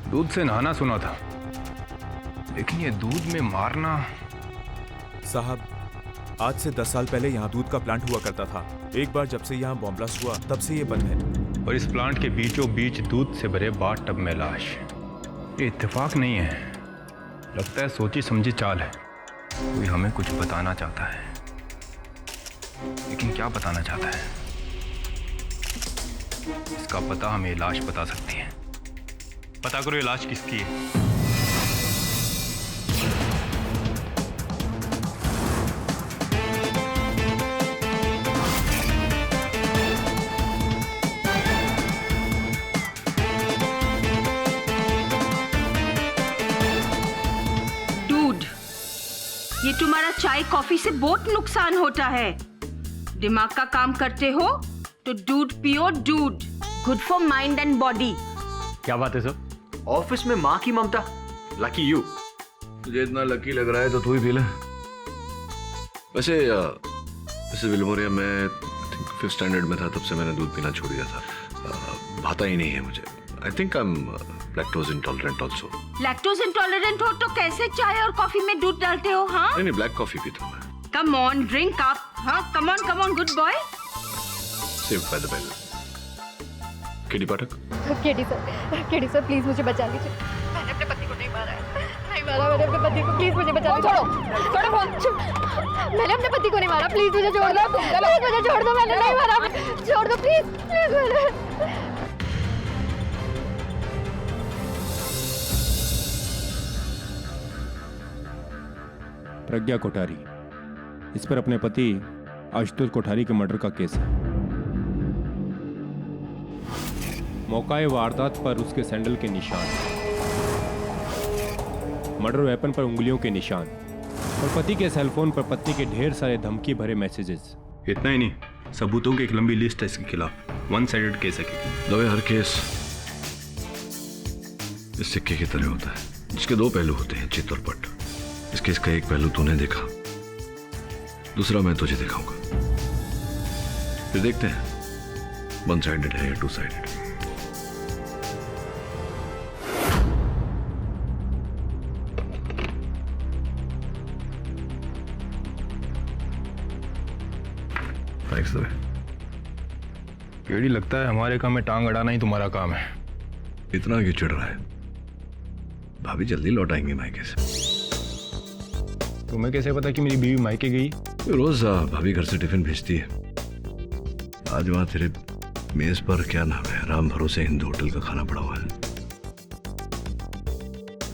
दूध से नहाना सुना था, लेकिन ये दूध में मारना। साहब, आज से 10 साल पहले यहाँ दूध का प्लांट हुआ करता था। एक बार जब से यहाँ बॉम्ब ब्लास्ट हुआ तब से ये बंद है। और इस प्लांट के बीचों बीच दूध से भरे बाथ टब में लाश। ये इत्तेफाक नहीं है, लगता है सोची समझी चाल है। कोई हमें कुछ बताना चाहता है, लेकिन क्या बताना चाहता है? इसका पता हमें ये लाश बता सकती है। पता करो ये लाश किसकी है। डूड, ये तुम्हारा चाय कॉफी से बहुत नुकसान होता है। दिमाग का काम करते हो तो दूध पियो। दूध good for mind and body. क्या बात है सर? ऑफिस में माँ की ममता। Lucky you. तुझे इतना लकी लग रहा है तो तू ही पी ले। वैसे विल्मोरिया मैं फिफ्थ स्टैंडर्ड में था, तब से मैंने दूध पीना छोड़ दिया था। भाता ही नहीं है मुझे। I think I am lactose intolerant also. Lactose intolerant हो तो कैसे चाय और कॉफी में दूध डालते हो? हाँ नहीं, ब्लैक कॉफी पीता हूँ मैं। Come on, drink up. हाँ, come on, good boy. Saved by the bell. KD Pathak. KD sir please मुझे बचा लीजिए। मैंने अपने पति को नहीं मारा मैंने अपने पति को। प्लीज मुझे बचा लीजिए। मैंने अपने पति को नहीं मारा। प्लीज मुझे छोड़ दो। प्लीज मुझे छोड़ दो। मैंने नहीं मारा। छोड़ दो प्लीज। प्रज्ञा कोठारी, इस पर अपने पति आशुतोष कोठारी के मर्डर का केस है। मौकाए वारदात पर उसके सैंडल के निशान, मर्डर वेपन पर उंगलियों के निशान और पति के सेलफोन पर पत्नी के ढेर सारे धमकी भरे मैसेजेस। इतना ही नहीं, सबूतों की एक लंबी लिस्ट है इसके खिलाफ। वन साइडेड केस है। दवे हर केस इस सिक्के की तरह होता है, जिसके दो पहलू होते हैं, चित और पट। इस केस का एक पहलू तूने देखा, दूसरा मैं तुझे दिखाऊंगा। फिर देखते हैं वन साइडेड है या टू साइडेड। केडी, लगता है हमारे काम में टांग अड़ाना ही तुम्हारा काम है। इतना क्यों चिढ़ रहा है? भाभी जल्दी लौट आएंगे मायके से। तुम्हें कैसे पता कि मेरी बीवी मायके गई? रोज भाभी घर से टिफिन भेजती है। आज वहां तेरे मेज पर क्या नाम है, राम भरोसे हिंदू होटल का खाना पड़ा हुआ है।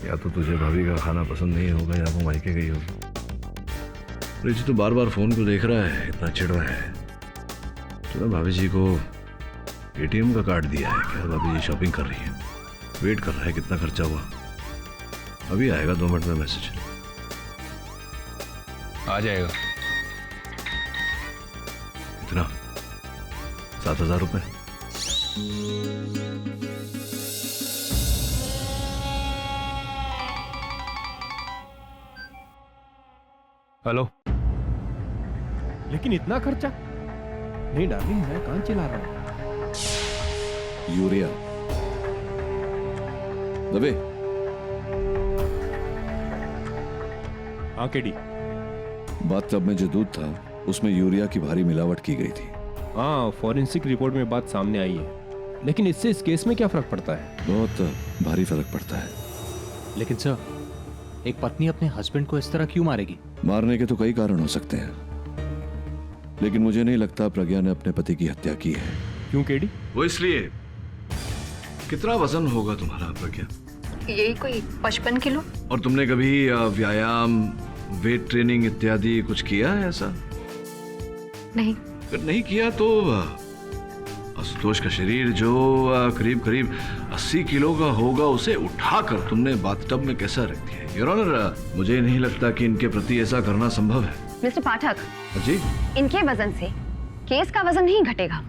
या तो तुझे भाभी का खाना पसंद नहीं होगा या वो मायके गई होगी। रिची तो बार बार फोन को देख रहा है, इतना चिढ़ रहा है। तो भाभी जी को एटीएम का कार्ड दिया है क्या? भाभी जी शॉपिंग कर रही है, वेट कर रहा है कितना खर्चा हुआ। अभी आएगा 2 मिनट में मैसेज। आ जाएगा। कितना? 7,000 रुपए। हेलो। लेकिन इतना खर्चा नहीं डार्लिंग, मैं कहां चिल्ला रहा हूं। यूरिया दबे। हाँ केडी, बाथटब में जो दूध था उसमें यूरिया की भारी मिलावट की गई थी। हाँ, फॉरेंसिक रिपोर्ट में बात सामने आई है। लेकिन इससे इस केस में क्या फर्क पड़ता है? बहुत भारी फर्क पड़ता है। लेकिन सर, एक पत्नी अपने हस्बैंड को इस तरह क्यों मारेगी? मारने के तो कई कारण हो सकते हैं, लेकिन मुझे नहीं लगता प्रज्ञा ने अपने पति की हत्या की है। क्यों केडी? वो इसलिए, कितना वजन होगा तुम्हारा प्रज्ञा? यही कोई 55 किलो। और तुमने कभी व्यायाम, वेट ट्रेनिंग इत्यादि कुछ किया है ऐसा? नहीं। अगर नहीं किया तो आशुतोष का शरीर जो करीब करीब 80 किलो का होगा, उसे उठाकर तुमने बाथटब में कैसा रख दिया? योर ऑनर, मुझे नहीं लगता कि इनके प्रति ऐसा करना संभव है। मिस्टर पाठक, जी? इनके वजन से केस का वजन नहीं घटेगा।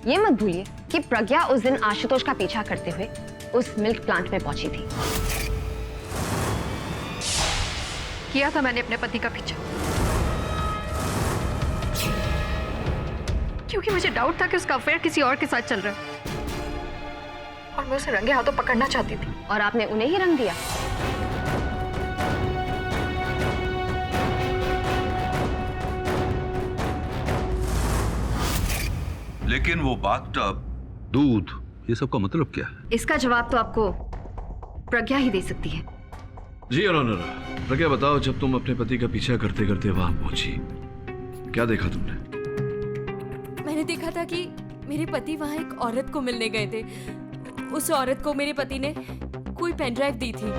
ये मत भूलिए कि प्रज्ञा उस दिन आशुतोष का पीछा करते हुए उस मिल्क प्लांट में पहुंची थी। किया था मैंने अपने पति का पीछा, क्योंकि मुझे डाउट था कि उसका अफेयर किसी और के साथ चल रहा है और मैं उसे रंगे हाथों पकड़ना चाहती थी। और आपने उन्हें ही रंग दिया। लेकिन वो बाथटब, दूध, ये सब का मतलब क्या है? इसका जवाब तो आपको प्रज्ञा ही दे सकती है। जी योर ऑनर, प्रज्ञा बताओ, जब तुम अपने पति का पीछा करते करते वहां पहुंची, क्या देखा तुमने? मैंने देखा था कि मेरे पति वहां एक औरत को मिलने गए थे। उस औरत को मेरे पति ने कोई पेन ड्राइव दी थी।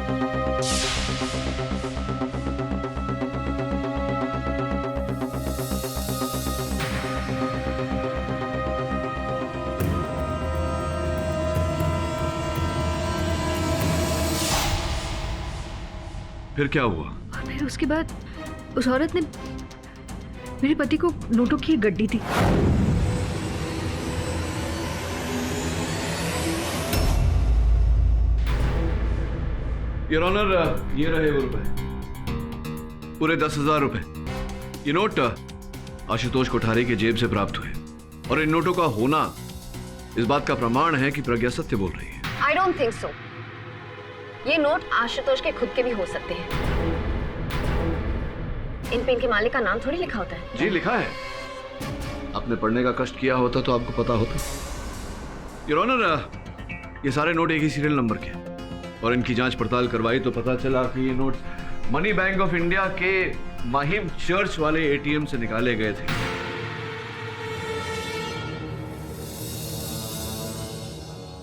फिर क्या हुआ? फिर उसके बाद उस औरत ने मेरे पति को नोटों की एक गड्डी दी। योर ऑनर, ये रहे वो रुपए, पूरे 10,000 रुपए। ये नोट आशुतोष कोठारी के जेब से प्राप्त हुए, और इन नोटों का होना इस बात का प्रमाण है कि प्रज्ञा सत्य बोल रही है। I don't think so. ये नोट आशुतोष के खुद के भी हो सकते हैं। इन पे इनके मालिक का नाम थोड़ी लिखा होता है। जी लिखा है। आपने पढ़ने का कष्ट किया होता तो आपको पता होता। योर ऑनर, ये सारे नोट एक ही सीरियल नंबर के, और इनकी जांच पड़ताल करवाई तो पता चला कि ये note money bank of India के माहिम चर्च वाले एटीएम से निकाले गए थे।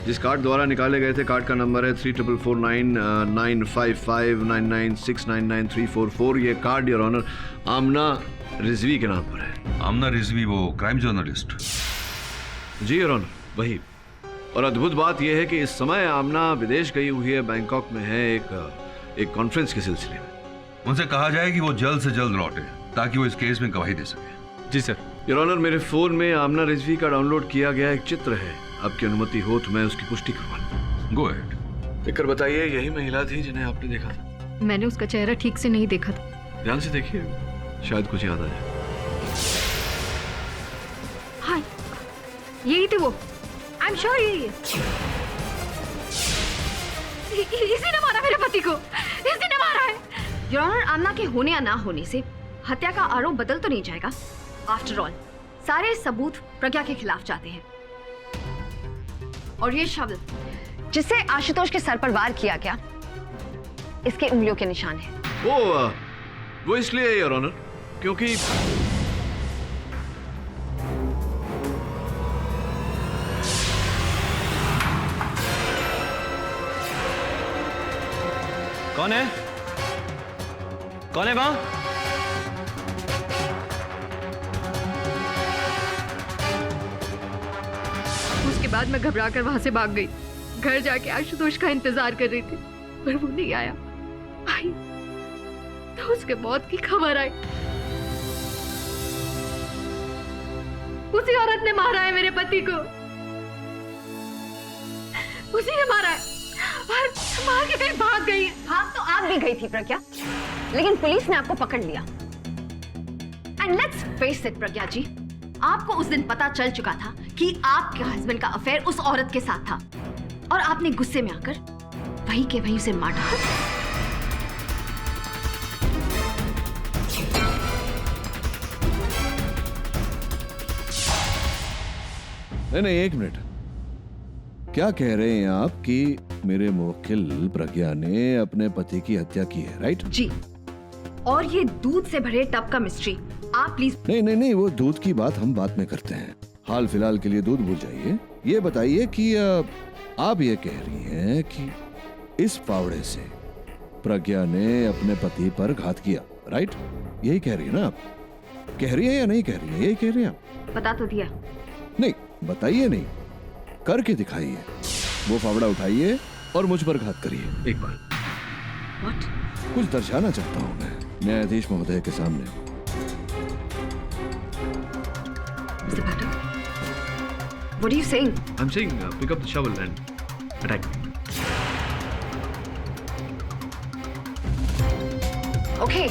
जिस कार्ड द्वारा निकाले गए थे, कार्ड का नंबर है 3449955996999344। ये card your honour Aamna Rizvi के नाम पर है। आमना रिजवी, वो क्राइम जर्नलिस्ट? जी योर ऑनर, वही। और अद्भुत बात यह है कि इस समय आमना विदेश गई हुई है, बैंकॉक में है एक कॉन्फ्रेंस के सिलसिले में। उनसे कहा जाए कि वो जल्द से जल्द लौटे ताकि वो इस केस में गवाही दे सके। जी सर। योर ऑनर, मेरे फोन में आमना रिजवी का डाउनलोड किया गया एक चित्र है। आपकी अनुमति हो तो मैं उसकी पुष्टि करवा लूं। Go ahead. देखकर बताइए, यही महिला थी जिन्हें आपने देखा था? मैंने उसका चेहरा ठीक से नहीं देखा था। ध्यान से देखिए, शायद कुछ याद आ जाए। हाँ, यही थे वो। आई एम श्योर यही है। इसी ने मारा मेरे पति को, इसी ने मारा है। योर ऑनर, आमना के होने या ना होने से हत्या का आरोप बदल तो नहीं जाएगा। आफ्टर ऑल सारे सबूत प्रज्ञा के खिलाफ जाते हैं, और ये शब्द जिससे आशुतोष के सर पर वार किया गया, इसके उंगलियों के निशान हैं। वो इसलिए योर ऑनर क्योंकि कौन है? कौन है वहां? उसके बाद मैं घबरा कर वहां से भाग गई। घर जाके आशुतोष का इंतजार कर रही थी, पर वो नहीं आया। आई तो उसके मौत की खबर आई। उसी औरत ने मारा है मेरे पति को, उसी ने मारा है, और मार के फिर भाग गई। भाग तो आप भी गई थी प्रज्ञा, लेकिन पुलिस ने आपको पकड़ लिया। एंड लेट्स फेस इट प्रज्ञा जी, आपको उस दिन पता चल चुका था कि आपके हस्बैंड का अफेयर उस औरत के साथ था, और आपने गुस्से में आकर वहीं के वहीं उसे मार डाला। नहीं, एक मिनट। क्या कह रहे हैं आप कि मेरे मुवक्किल प्रज्ञा ने अपने पति की हत्या की है, राइट? जी, और ये दूध से भरे टब का मिस्ट्री आप प्लीज। नहीं नहीं नहीं, वो दूध की बात हम बाद में करते हैं। हाल फिलहाल के लिए दूध भूल जाइए। ये बताइए कि आप ये कह रही हैं कि इस फावड़े से प्रज्ञा ने अपने पति पर घात किया, राइट? यही कह रही है ना आप? कह रही है या नहीं कह रही है? यही कह रही है आप? बता तो दिया। नहीं बताइए, नहीं करके दिखाइए। वो फावड़ा उठाइए और मुझ पर घात करिए एक बार। What? कुछ दर्शाना चाहता हूँ मैं न्यायाधीश महोदय के सामने। Mr. Bhatta, what are you saying? I'm saying pick up the shovel and attack me. Okay.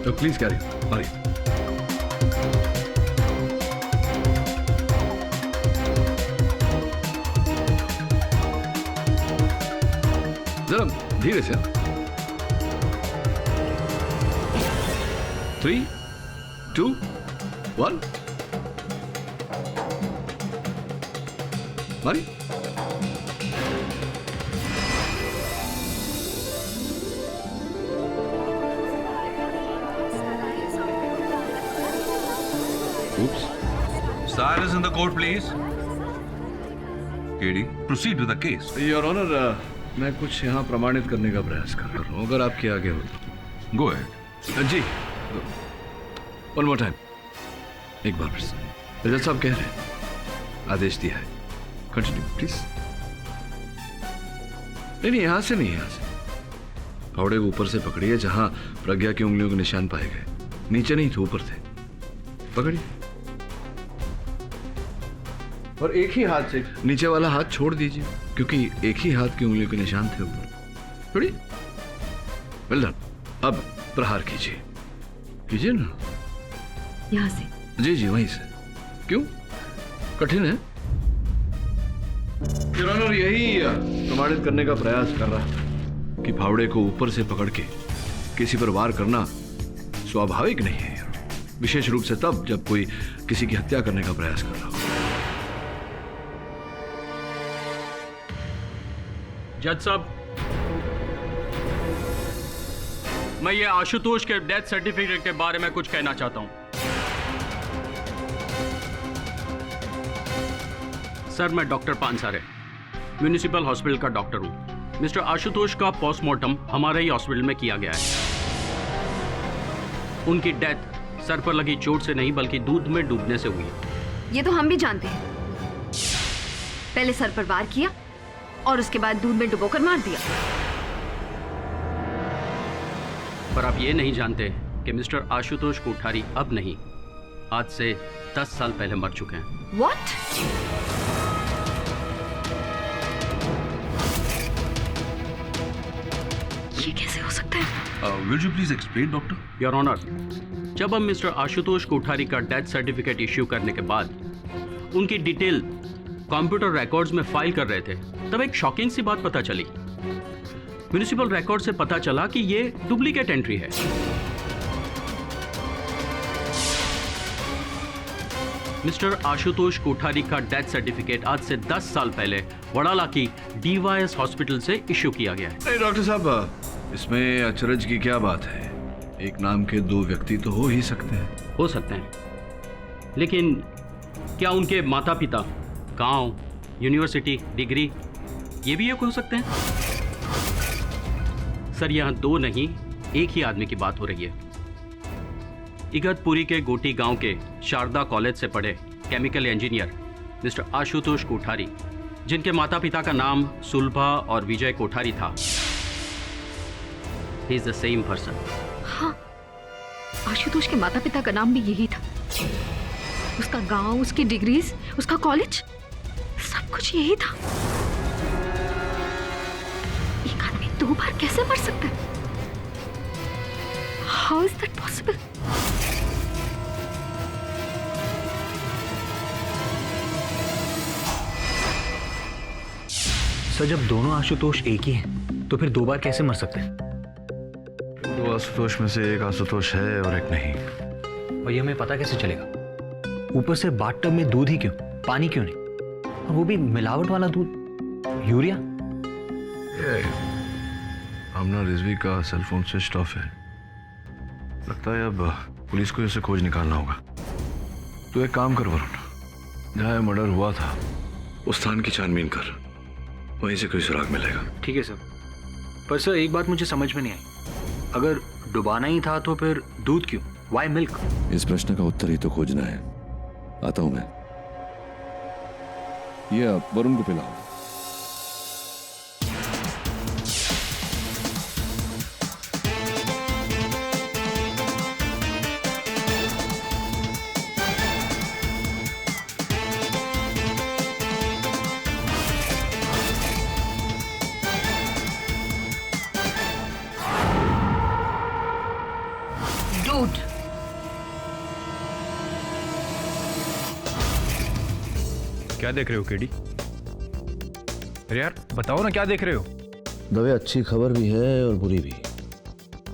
So please carry on. Hurry. जरा धीरे से। 3, 2, 1 Mari. Oops. Silence in the court, please. Katie, proceed with the case. Your honour, मैं कुछ यहाँ प्रमाणित करने का प्रयास कर रहा हूँ, अगर आपके आगे हो तो। Go ahead. जी, वन मोर टाइम, एक बार फिर से। जज साहब कह रहे हैं, आदेश दिया है। Continue please. नहीं, यहाँ से नहीं, यहाँ से। फावड़े को ऊपर से पकड़िए, जहाँ प्रज्ञा की उंगलियों के निशान पाए गए। नीचे नहीं थे, ऊपर थे। पकड़िए और एक ही हाथ से नीचे वाला हाथ छोड़ दीजिए, क्योंकि एक ही हाथ की उंगलियों के निशान थे ऊपर। छोड़िए। Well done. अब प्रहार कीजिए, कीजिए ना। यहाँ से? जी जी, वहीं से। क्यों, कठिन है? योर ऑनर, यही प्रमाणित करने का प्रयास कर रहा था कि फावड़े को ऊपर से पकड़ के किसी पर वार करना स्वाभाविक नहीं है, विशेष रूप से तब जब कोई किसी की हत्या करने का प्रयास कर रहा हो। जज साहब, मैं ये आशुतोष के डेथ सर्टिफिकेट के बारे में कुछ कहना चाहता हूं। सर, मैं डॉक्टर पानसारे, म्युनिसिपल हॉस्पिटल का डॉक्टर हूं। मिस्टर आशुतोष का पोस्टमार्टम हमारे ही हॉस्पिटल में किया गया है। उनकी डेथ सर पर लगी चोट से नहीं, बल्कि दूध में डूबने से हुई है। ये तो हम भी जानते हैं। पहले सर पर वार किया और उसके बाद दूध में डुबोकर मार दिया। पर आप ये नहीं जानते कि मिस्टर आशुतोष कोठारी अब नहीं, आज से 10 साल पहले मर चुके हैं। What? ये कैसे हो सकता है? Will you please explain, doctor? Your honour, जब हम मिस्टर आशुतोष कोठारी का डेथ सर्टिफिकेट इश्यू करने के बाद उनकी डिटेल कंप्यूटर रिकॉर्ड्स में फाइल कर रहे थे, तब एक शॉकिंग सी बात पता चली। म्युनिसिपल रिकॉर्ड से पता चला कि ये डुप्लीकेट एंट्री है। मिस्टर आशुतोष कोठारी का डेथ सर्टिफिकेट आज से 10 साल पहले वडाला की डीवाईएस हॉस्पिटल से इश्यू किया गया है। नहीं डॉक्टर साहब, इसमें अचरज की क्या बात है? एक नाम के 2 व्यक्ति तो हो ही सकते हैं। हो सकते हैं, लेकिन क्या उनके माता पिता, गांव, यूनिवर्सिटी, डिग्री, ये भी एक हो सकते हैं? सर, यहाँ 2 नहीं, एक ही आदमी की बात हो रही है। इगतपुरी के गोटी गांव के शारदा कॉलेज से पढ़े chemical engineer mister Ashutosh Kothari, जिनके माता पिता का नाम सुलभा और विजय कोठारी था, he is the same person. हाँ, आशुतोष के माता पिता का नाम भी यही था। उसका गांव, उसकी डिग्रीज, उसका कॉलेज, सब कुछ यही था। एक आदमी 2 बार कैसे मर सकता है? How is that possible? Sir, जब दोनों आशुतोष एक ही हैं, तो फिर 2 बार कैसे मर सकते हैं? 2 आशुतोष में से एक आशुतोष है और एक नहीं। और ये हमें पता कैसे चलेगा? ऊपर से बाथटब में दूध ही क्यों, पानी क्यों नहीं, और वो भी मिलावट वाला दूध, यूरिया। आमना रिजवी का सेल फोन स्विच ऑफ है। लगता है अब पुलिस को इसे खोज निकालना होगा। तो एक काम कर वरुण, जहाँ मर्डर हुआ था उस स्थान की छानबीन कर, वहीं से कोई सुराग मिलेगा। ठीक है सर। पर सर एक बात मुझे समझ में नहीं आई, अगर डुबाना ही था तो फिर दूध क्यों, वाई मिल्क? इस प्रश्न का उत्तर ही तो खोजना है। आता हूं मैं। ये आप वरुण को पिलाओ। Dude, क्या देख रहे हो केडी? अरे यार बताओ ना, क्या देख रहे हो? दवे अच्छी खबर भी है और बुरी भी।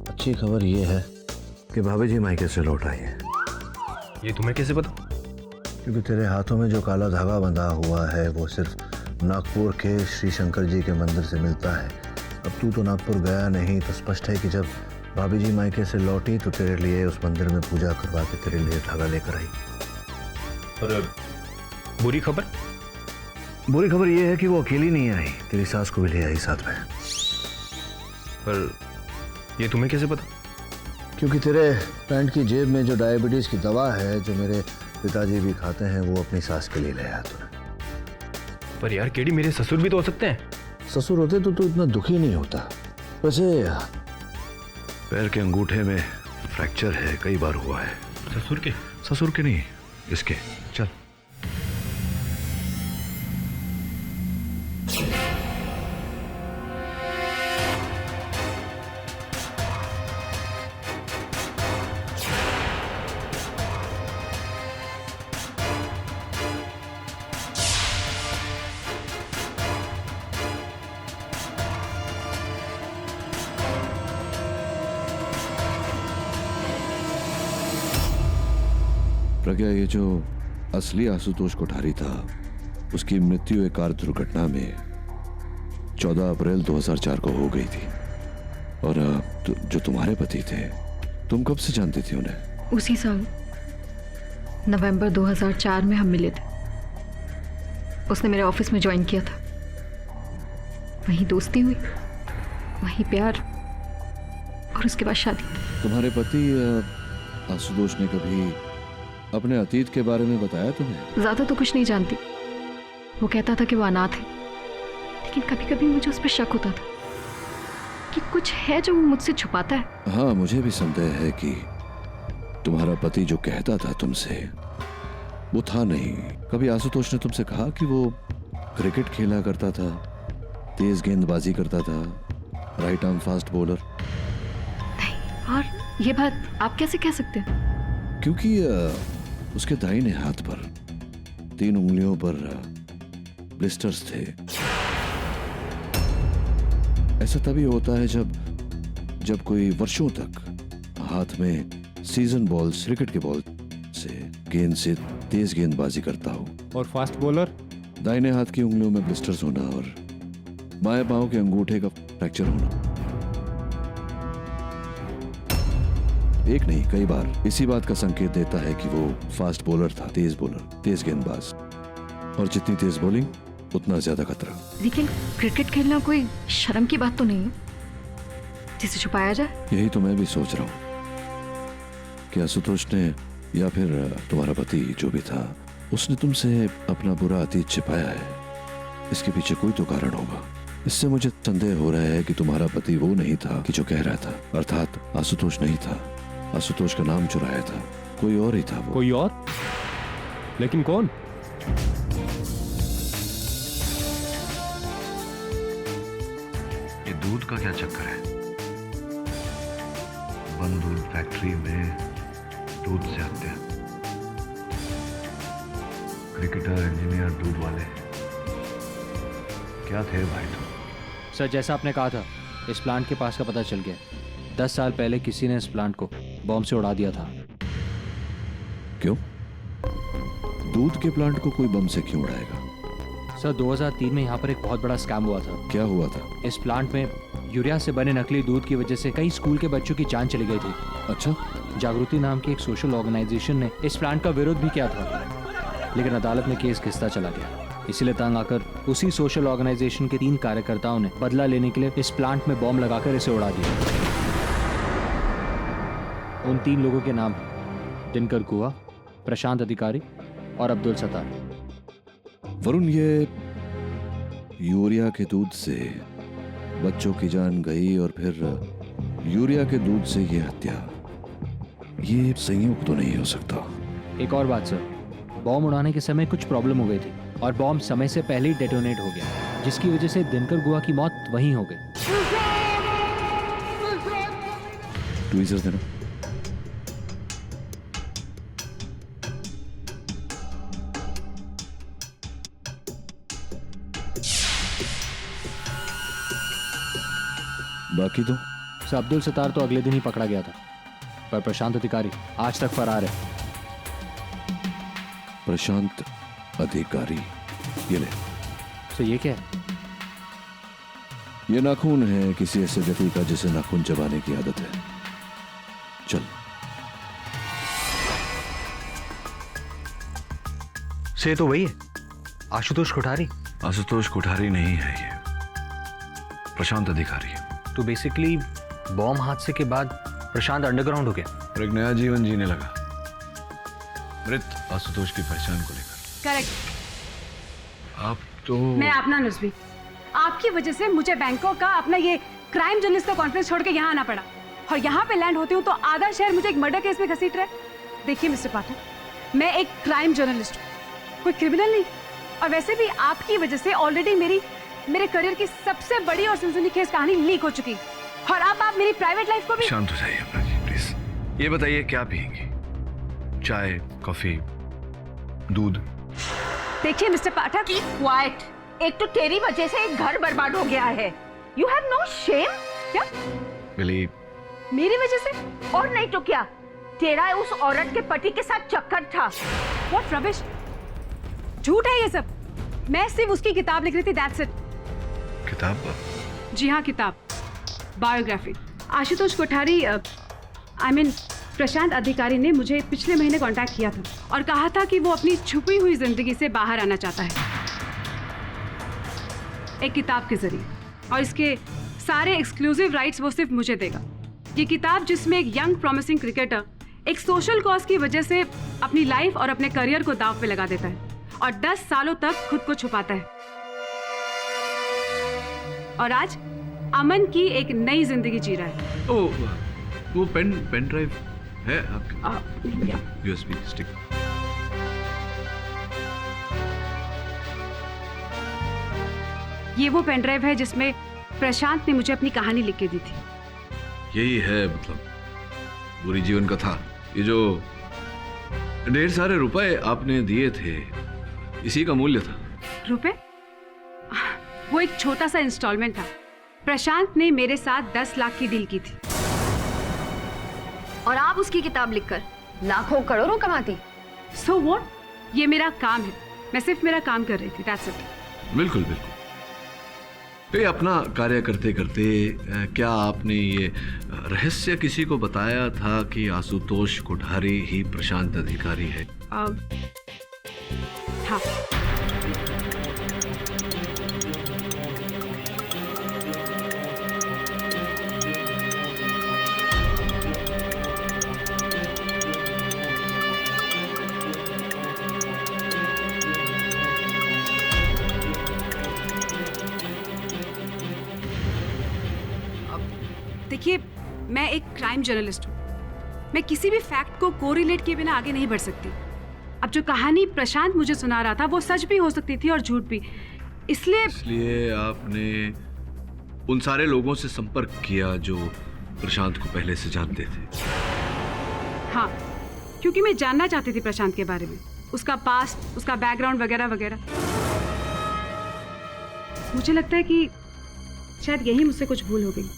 अच्छी खबर ये है कि भाभी जी मायके से लौट आई है। ये तुम्हें कैसे पता? क्योंकि तेरे हाथों में जो काला धागा बंधा हुआ है वो सिर्फ नागपुर के श्री शंकर जी के मंदिर से मिलता है। अब तू तो नागपुर गया नहीं, तो स्पष्ट है कि जब भाभी जी मायके से लौटी तो तेरे लिए उस मंदिर में पूजा करवा के तेरे लिए धागा लेकर आई। और बुरी खबर? बुरी खबर ये है कि वो अकेली नहीं आई, तेरी सास को भी ले आई साथ में। पर ये तुम्हें कैसे पता? क्योंकि तेरे पैंट की जेब में जो डायबिटीज की दवा है, जो मेरे पिताजी भी खाते हैं, वो अपनी सास के लिए ले आया तूने। पर यार केडी, मेरे ससुर भी तो हो सकते हैं। ससुर होते तो तू इतना दुखी नहीं होता। वैसे पैर के अंगूठे में फ्रैक्चर है, कई बार हुआ है। ससुर के? ससुर के नहीं, इसके। चल। प्रज्ञा, ये जो असली आशुतोष कोठारी था, उसकी मृत्यु एक कार दुर्घटना में 14 अप्रैल 2004 को हो गई थी। और जो तुम्हारे पति थे, तुम कब से जानती थी उन्हें? उसी साल नवंबर 2004 में हम मिले थे। उसने मेरे ऑफिस में ज्वाइन किया था। वहीं दोस्ती हुई, वहीं प्यार, और उसके बाद शादी। तुम्हारे पति आशुतोष ने कभी अपने अतीत के बारे में बताया तुम्हें? ज्यादा तो कुछ नहीं जानती। वो कहता था कि वो अनाथ है, लेकिन कभी कभी मुझे उस पर शक होता था कि कुछ है जो वो मुझसे छुपाता है। हाँ, मुझे भी संदेह है कि तुम्हारा पति जो कहता था तुमसे वो था नहीं। कभी आशुतोष ने तुमसे कहा कि वो क्रिकेट खेला करता था, तेज गेंदबाजी करता था, राइट आर्म फास्ट बॉलर? नहीं। और ये बात आप कैसे कह सकते हैं? क्योंकि उसके दाहिने हाथ पर 3 उंगलियों पर ब्लिस्टर्स थे। ऐसा तभी होता है जब कोई वर्षों तक हाथ में सीजन बॉल्स, क्रिकेट के बॉल से गेंद से तेज गेंदबाजी करता हो। और फास्ट बॉलर? दाहिने हाथ की उंगलियों में ब्लिस्टर्स होना और बाएं पांव के अंगूठे का फ्रैक्चर होना। एक नहीं, कई बार। इसी बात का संकेत देता है कि वो फास्ट बॉलर था, तेज बॉलर, तेज गेंदबाज। और जितनी तेज बॉलिंग, उतना ज्यादा खतरा। लेकिन क्रिकेट खेलना कोई शर्म की बात तो नहीं है जिसे छुपाया जाए। यही तो मैं भी सोच रहा हूँ कि आशुतोष ने या फिर तुम्हारा पति जो भी था, उसने तुमसे अपना बुरा अतीत छिपाया है। इसके पीछे कोई तो कारण होगा। इससे मुझे संदेह हो रहा है कि तुम्हारा पति वो नहीं था कि जो कह रहा था, अर्थात आशुतोष नहीं था। आशुतोष का नाम चुराया था, कोई और ही था वो। कोई और? लेकिन कौन? ये दूध का क्या चक्कर है? बंद दूध फैक्ट्री में दूध से हत्या, क्रिकेटर, इंजीनियर, दूध वाले, क्या थे भाई तुम? सर, जैसा आपने कहा था, इस प्लांट के पास का पता चल गया। 10 साल पहले किसी ने इस प्लांट को बॉम्ब से उड़ा दिया था। क्यों? दूध के प्लांट को कोई बम से क्यों उड़ाएगा? सर 2003 में यहाँ पर एक बहुत बड़ा स्कैम हुआ था। क्या हुआ था? इस प्लांट में यूरिया से बने नकली दूध की वजह से कई स्कूल के बच्चों की जान चली गई थी। अच्छा। जागृति नाम की एक सोशल ऑर्गेनाइजेशन ने इस प्लांट का विरोध भी किया था, लेकिन अदालत में केस घिसता चला गया। इसीलिए तंग आकर उसी सोशल ऑर्गेनाइजेशन के 3 कार्यकर्ताओं ने बदला लेने के लिए इस प्लांट में बॉम्ब लगाकर इसे उड़ा दिया। उन 3 लोगों के नाम दिनकर गुहा, प्रशांत अधिकारी और अब्दुल सत्तार। वरुण, ये यूरिया के दूध से बच्चों की जान गई और फिर यूरिया के दूध से ये हत्या, ये संयोग तो नहीं हो सकता। एक और बात सर, बॉम्ब उड़ाने के समय कुछ प्रॉब्लम हो गई थी और बॉम्ब समय से पहले ही डेटोनेट हो गया, जिसकी वजह से दिनकर गुहा की मौत वहीं हो गई। ट्वीजर देना। बाकी तो सर अब्दुल सत्तार तो अगले दिन ही पकड़ा गया था, पर प्रशांत अधिकारी आज तक फरार है। प्रशांत अधिकारी, ये ले। सर ये क्या है? ये नाखून है किसी ऐसे व्यक्ति का जिसे नाखून चबाने की आदत है। चल। से तो वही है, आशुतोष कोठारी। आशुतोष कोठारी नहीं है, ये प्रशांत अधिकारी है। तो बेसिकली बॉम्ब हादसे के बाद प्रशांत अंडरग्राउंड हो गया और एक नया जीवन जीने लगा, मृत आशुतोष की पहचान को लेकर। करेक्ट। आप तो मैं अपना नुस्बी, आपकी वजह से मुझे बैंकॉक का अपना ये क्राइम जर्नलिस्ट का कॉन्फ्रेंस छोड़ के यहाँ आना पड़ा, और यहाँ पे लैंड होती हूँ तो आधा शहर मुझे एक मर्डर केस में घसीट रहा है। देखिए मिस्टर पाठक, मैं एक क्राइम जर्नलिस्ट हूँ, कोई क्रिमिनल नहीं। और वैसे भी आपकी वजह से ऑलरेडी मेरे करियर की सबसे बड़ी और सनसनीखेज कहानी लीक हो चुकी, और अब आप मेरी प्राइवेट लाइफ को भी। शांत हो जाइए अपना जी, प्लीज। ये बताइए क्या पियेंगे? चाय, कॉफी, दूध? देखिए मिस्टर पाठक, क्वाइट। एक तो तेरी वजह से एक घर बर्बाद हो गया है। You have no shame? क्या बिली? मेरी वजह से? और नहीं तो क्या, तेरा उस औरत के पति के साथ चक्कर था। What rubbish! झूठ है ये सब। मैं सिर्फ उसकी किताब लिख रही थी, that's it। किताब? जी हाँ, किताब, biography. Ashutosh Kothari, I mean प्रशांत अधिकारी ने मुझे पिछले महीने कांटेक्ट किया था और कहा था कि वो अपनी छुपी हुई जिंदगी से बाहर आना चाहता है एक किताब के जरिए, और इसके सारे एक्सक्लूसिव राइट्स वो सिर्फ मुझे देगा। ये किताब जिसमें एक यंग प्रॉमिसिंग क्रिकेटर एक सोशल कॉज की वजह से अपनी लाइफ और अपने करियर को दांव पे लगा देता है और 10 सालों तक खुद को छुपाता है, और आज अमन की एक नई जिंदगी जी रहा है। ओह, वो पेन ड्राइव है आपके? USB stick. ये वो पेन ड्राइव है जिसमें प्रशांत ने मुझे अपनी कहानी लिख के दी थी। यही है मतलब पूरी जीवन कथा। ये जो ढेर सारे रुपए आपने दिए थे, इसी का मूल्य था? रुपए? वो एक छोटा सा इंस्टॉलमेंट था। प्रशांत ने मेरे साथ 10 लाख की डील की थी। और आप उसकी किताब लिखकर लाखों करोड़ों कमाती। So what? ये मेरा काम है, मैं सिर्फ मेरा काम कर रही थी, that's it। बिल्कुल बिल्कुल। तो अपना कार्य करते करते क्या आपने ये रहस्य किसी को बताया था कि आशुतोष कोठारी ही प्रशांत अधिकारी है? हाँ। देखिए, मैं एक क्राइम जर्नलिस्ट हूँ, मैं किसी भी फैक्ट को कोरिलेट किए बिना आगे नहीं बढ़ सकती। अब जो कहानी प्रशांत मुझे सुना रहा था वो सच भी हो सकती थी और झूठ भी, इसलिए आपने उन सारे लोगों से संपर्क किया जो प्रशांत को पहले से जानते थे? हाँ, क्योंकि मैं जानना चाहती थी प्रशांत के बारे में, उसका पास्ट, उसका बैकग्राउंड वगैरह वगैरह। मुझे लगता है कि शायद यही मुझसे कुछ भूल हो गई,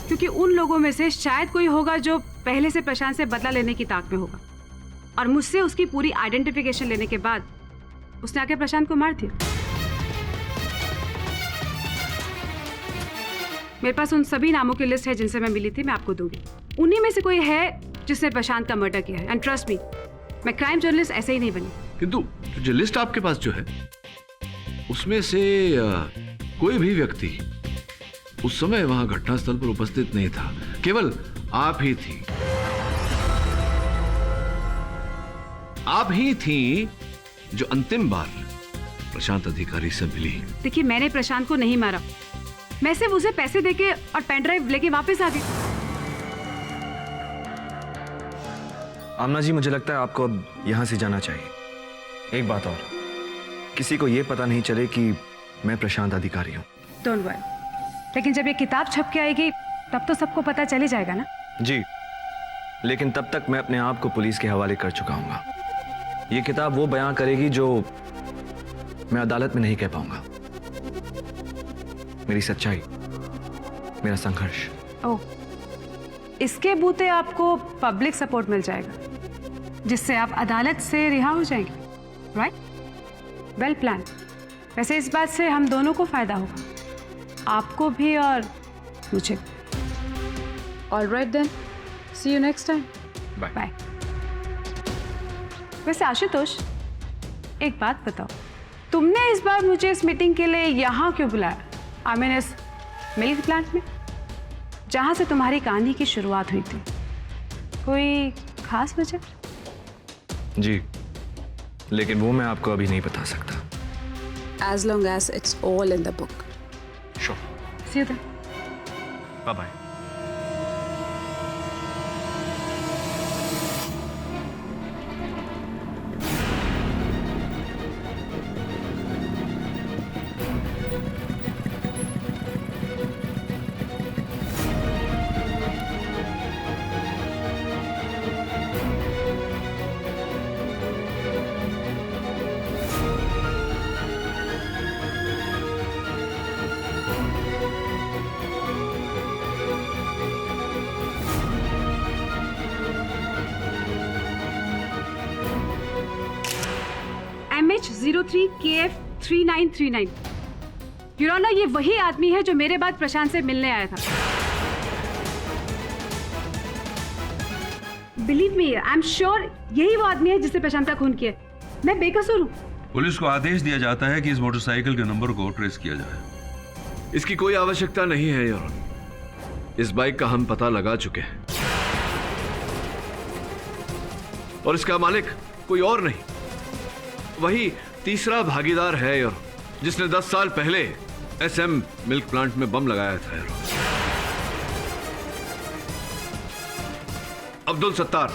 क्योंकि उन लोगों में से शायद कोई होगा जो पहले से प्रशांत से बदला लेने की ताक में होगा, और मुझसे उसकी पूरी आइडेंटिफिकेशन लेने के बाद उसने आके प्रशांत को मार दिया। मेरे पास उन सभी नामों की लिस्ट है जिनसे मैं मिली थी, मैं आपको दूंगी। उन्हीं में से कोई है जिसने प्रशांत का मर्डर किया है। एंड ट्रस्ट मी, मैं क्राइम जर्नलिस्ट ऐसे ही नहीं बनी। किंतु जो लिस्ट आपके पास जो है उसमें से कोई भी व्यक्ति उस समय वहां घटनास्थल पर उपस्थित नहीं था, केवल आप ही थी। आप ही थी जो अंतिम बार प्रशांत अधिकारी से मिली। देखिए, मैंने प्रशांत को नहीं मारा, मैं सिर्फ उसे पैसे देके और पेन ड्राइव लेके वापस आ गई। आमना जी, मुझे लगता है आपको अब यहां से जाना चाहिए। एक बात और, किसी को यह पता नहीं चले कि मैं प्रशांत अधिकारी हूं। डोंट वरी, लेकिन जब ये किताब छप के आएगी तब तो सबको पता चल जाएगा ना। जी, लेकिन तब तक मैं अपने आप को पुलिस के हवाले कर चुका हूंगा। ये किताब वो बयां करेगी जो मैं अदालत में नहीं कह पाऊंगा। मेरी सच्चाई, मेरा संघर्ष। ओह, इसके बूते आपको पब्लिक सपोर्ट मिल जाएगा, जिससे आप अदालत से रिहा हो जाएंगे। राइट? Well plan. वैसे इस बात से हम दोनों को फायदा होगा, आपको भी और मुझे। All right then, see you next time. Bye bye. वैसे आशुतोष, एक बात बताओ, तुमने इस बार मुझे इस मीटिंग के लिए यहाँ क्यों बुलाया? आई मीन इस मिल्क प्लांट में, जहाँ से तुम्हारी कहानी की शुरुआत हुई थी। कोई खास वजह? जी, लेकिन वो मैं आपको अभी नहीं बता सकता। As long as it's all in the book. Sure. See you then. Bye bye. MH03KF3939। Your Honor, ये वही आदमी है जो मेरे बाद प्रशांत से मिलने आया था। Believe me, I'm sure यही वो आदमी है जिसने प्रशांत का खून किया। मैं बेकसूर हूँ। पुलिस को आदेश दिया जाता है कि इस मोटरसाइकिल के नंबर को ट्रेस किया जाए। इसकी कोई आवश्यकता नहीं है योर ऑनर। इस बाइक का हम पता लगा चुके हैं और इसका मालिक कोई और नहीं, वही तीसरा भागीदार है योर, जिसने 10 साल पहले SM मिल्क प्लांट में बम लगाया था your. Abdul Sattar.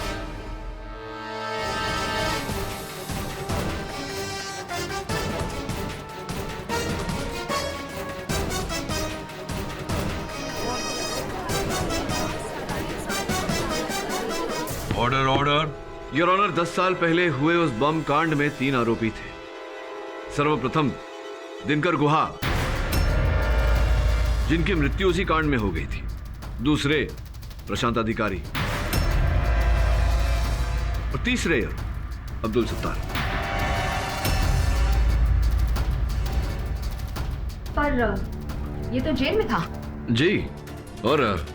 Order order. Your honour, 10 साल पहले हुए उस बम कांड में 3 आरोपी थे। सर्वप्रथम दिनकर गुहा, जिनकी मृत्यु उसी कांड में हो गई थी। दूसरे प्रशांत अधिकारी और तीसरे अब्दुल सत्तार। पर ये तो जेल में था। जी, और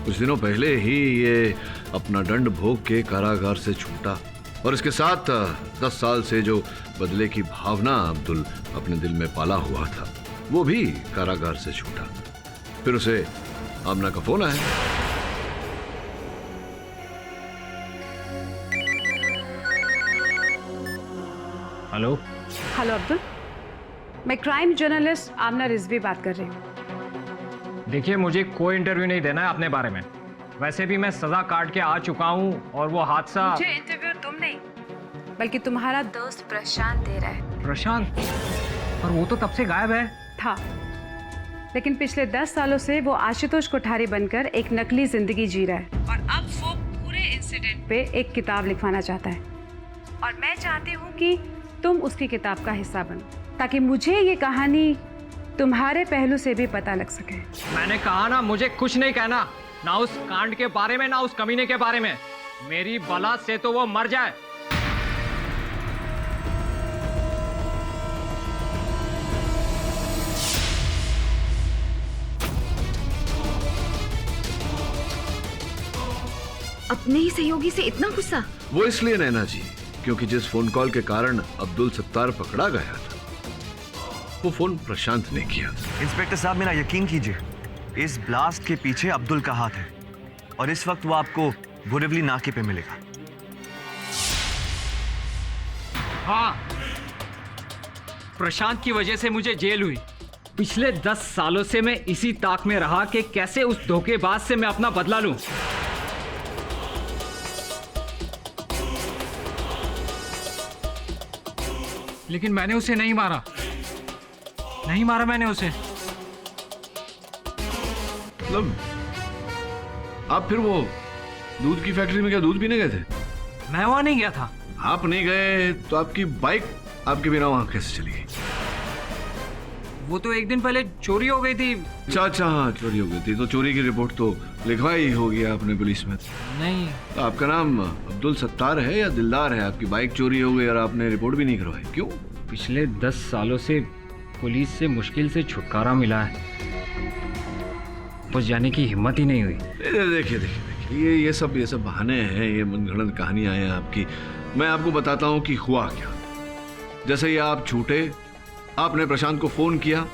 कुछ दिनों पहले ही ये अपना दंड भोग के कारागार से छूटा और इसके साथ 10 साल से जो बदले की भावना अब्दुल अपने दिल में पाला हुआ था, वो भी कारागार से छूटा। फिर उसे आमना का फोन आया। हेलो। हेलो अब्दुल, मैं क्राइम जर्नलिस्ट आमना रिजवी बात कर रही हूँ। देखिए, मुझे कोई इंटरव्यू नहीं देना है अपने बारे में। वैसे भी मैं सजा काट के आ चुका हूँ और वो हादसा। मुझे इंटरव्यू तुम नहीं, बल्कि तुम्हारा दोस्त प्रशांत दे रहा है। प्रशांत? और वो तो तब से गायब है। था, लेकिन पिछले 10 सालों से वो आशुतोष कोठारी बनकर एक नकली जिंदगी जी रहा है और अब वो पूरे इंसिडेंट पे एक किताब लिखवाना चाहता है। और मैं चाहती हूँ कि तुम उसकी किताब का हिस्सा बनो, ताकि मुझे ये कहानी तुम्हारे पहलू से भी पता लग सके। मैंने कहा ना, मुझे कुछ नहीं कहना, ना उस कांड के बारे में, ना उस कमीने के बारे में। मेरी बला से तो वो मर जाए। अपने ही सहयोगी से इतना गुस्सा? वो इसलिए नैना जी क्योंकि जिस फोन कॉल के कारण अब्दुल सत्तार पकड़ा गया था वो फोन प्रशांत ने किया था। इंस्पेक्टर साहब, मेरा यकीन कीजिए, इस ब्लास्ट के पीछे अब्दुल का हाथ है और इस वक्त वो आपको बोरिवली नाके पे मिलेगा। हाँ, प्रशांत की वजह से मुझे जेल हुई। पिछले 10 सालों से मैं इसी ताक में रहा कि कैसे उस धोखेबाज से मैं अपना बदला लूं। लेकिन मैंने उसे नहीं मारा, नहीं मारा मैंने उसे। मतलब आप फिर वो दूध की फैक्ट्री में क्या दूध पीने गए थे? मैं वहां नहीं गया था। आप नहीं गए तो आपकी बाइक आपके बिना वहां कैसे चली गई? वो तो एक दिन पहले चोरी हो गई थी। अच्छा, हाँ, चोरी हो गई थी तो चोरी की रिपोर्ट तो लिखवाई होगी आपने पुलिस में? नहीं। तो आपका नाम अब्दुल सत्तार है या दिलदार है? आपकी बाइक चोरी हो गई और आपने रिपोर्ट भी नहीं करवाई, क्यों? पिछले 10 सालों से पुलिस से मुश्किल से छुटकारा मिला है, बस जाने की हिम्मत ही नहीं हुई। देखिए ये सब बहाने हैं, ये मनगढ़ंत कहानियां हैं आपकी। मैं आपको बताता हूं कि हुआ क्या। जैसे ही आप छूटे, आपने प्रशांत को फोन किया,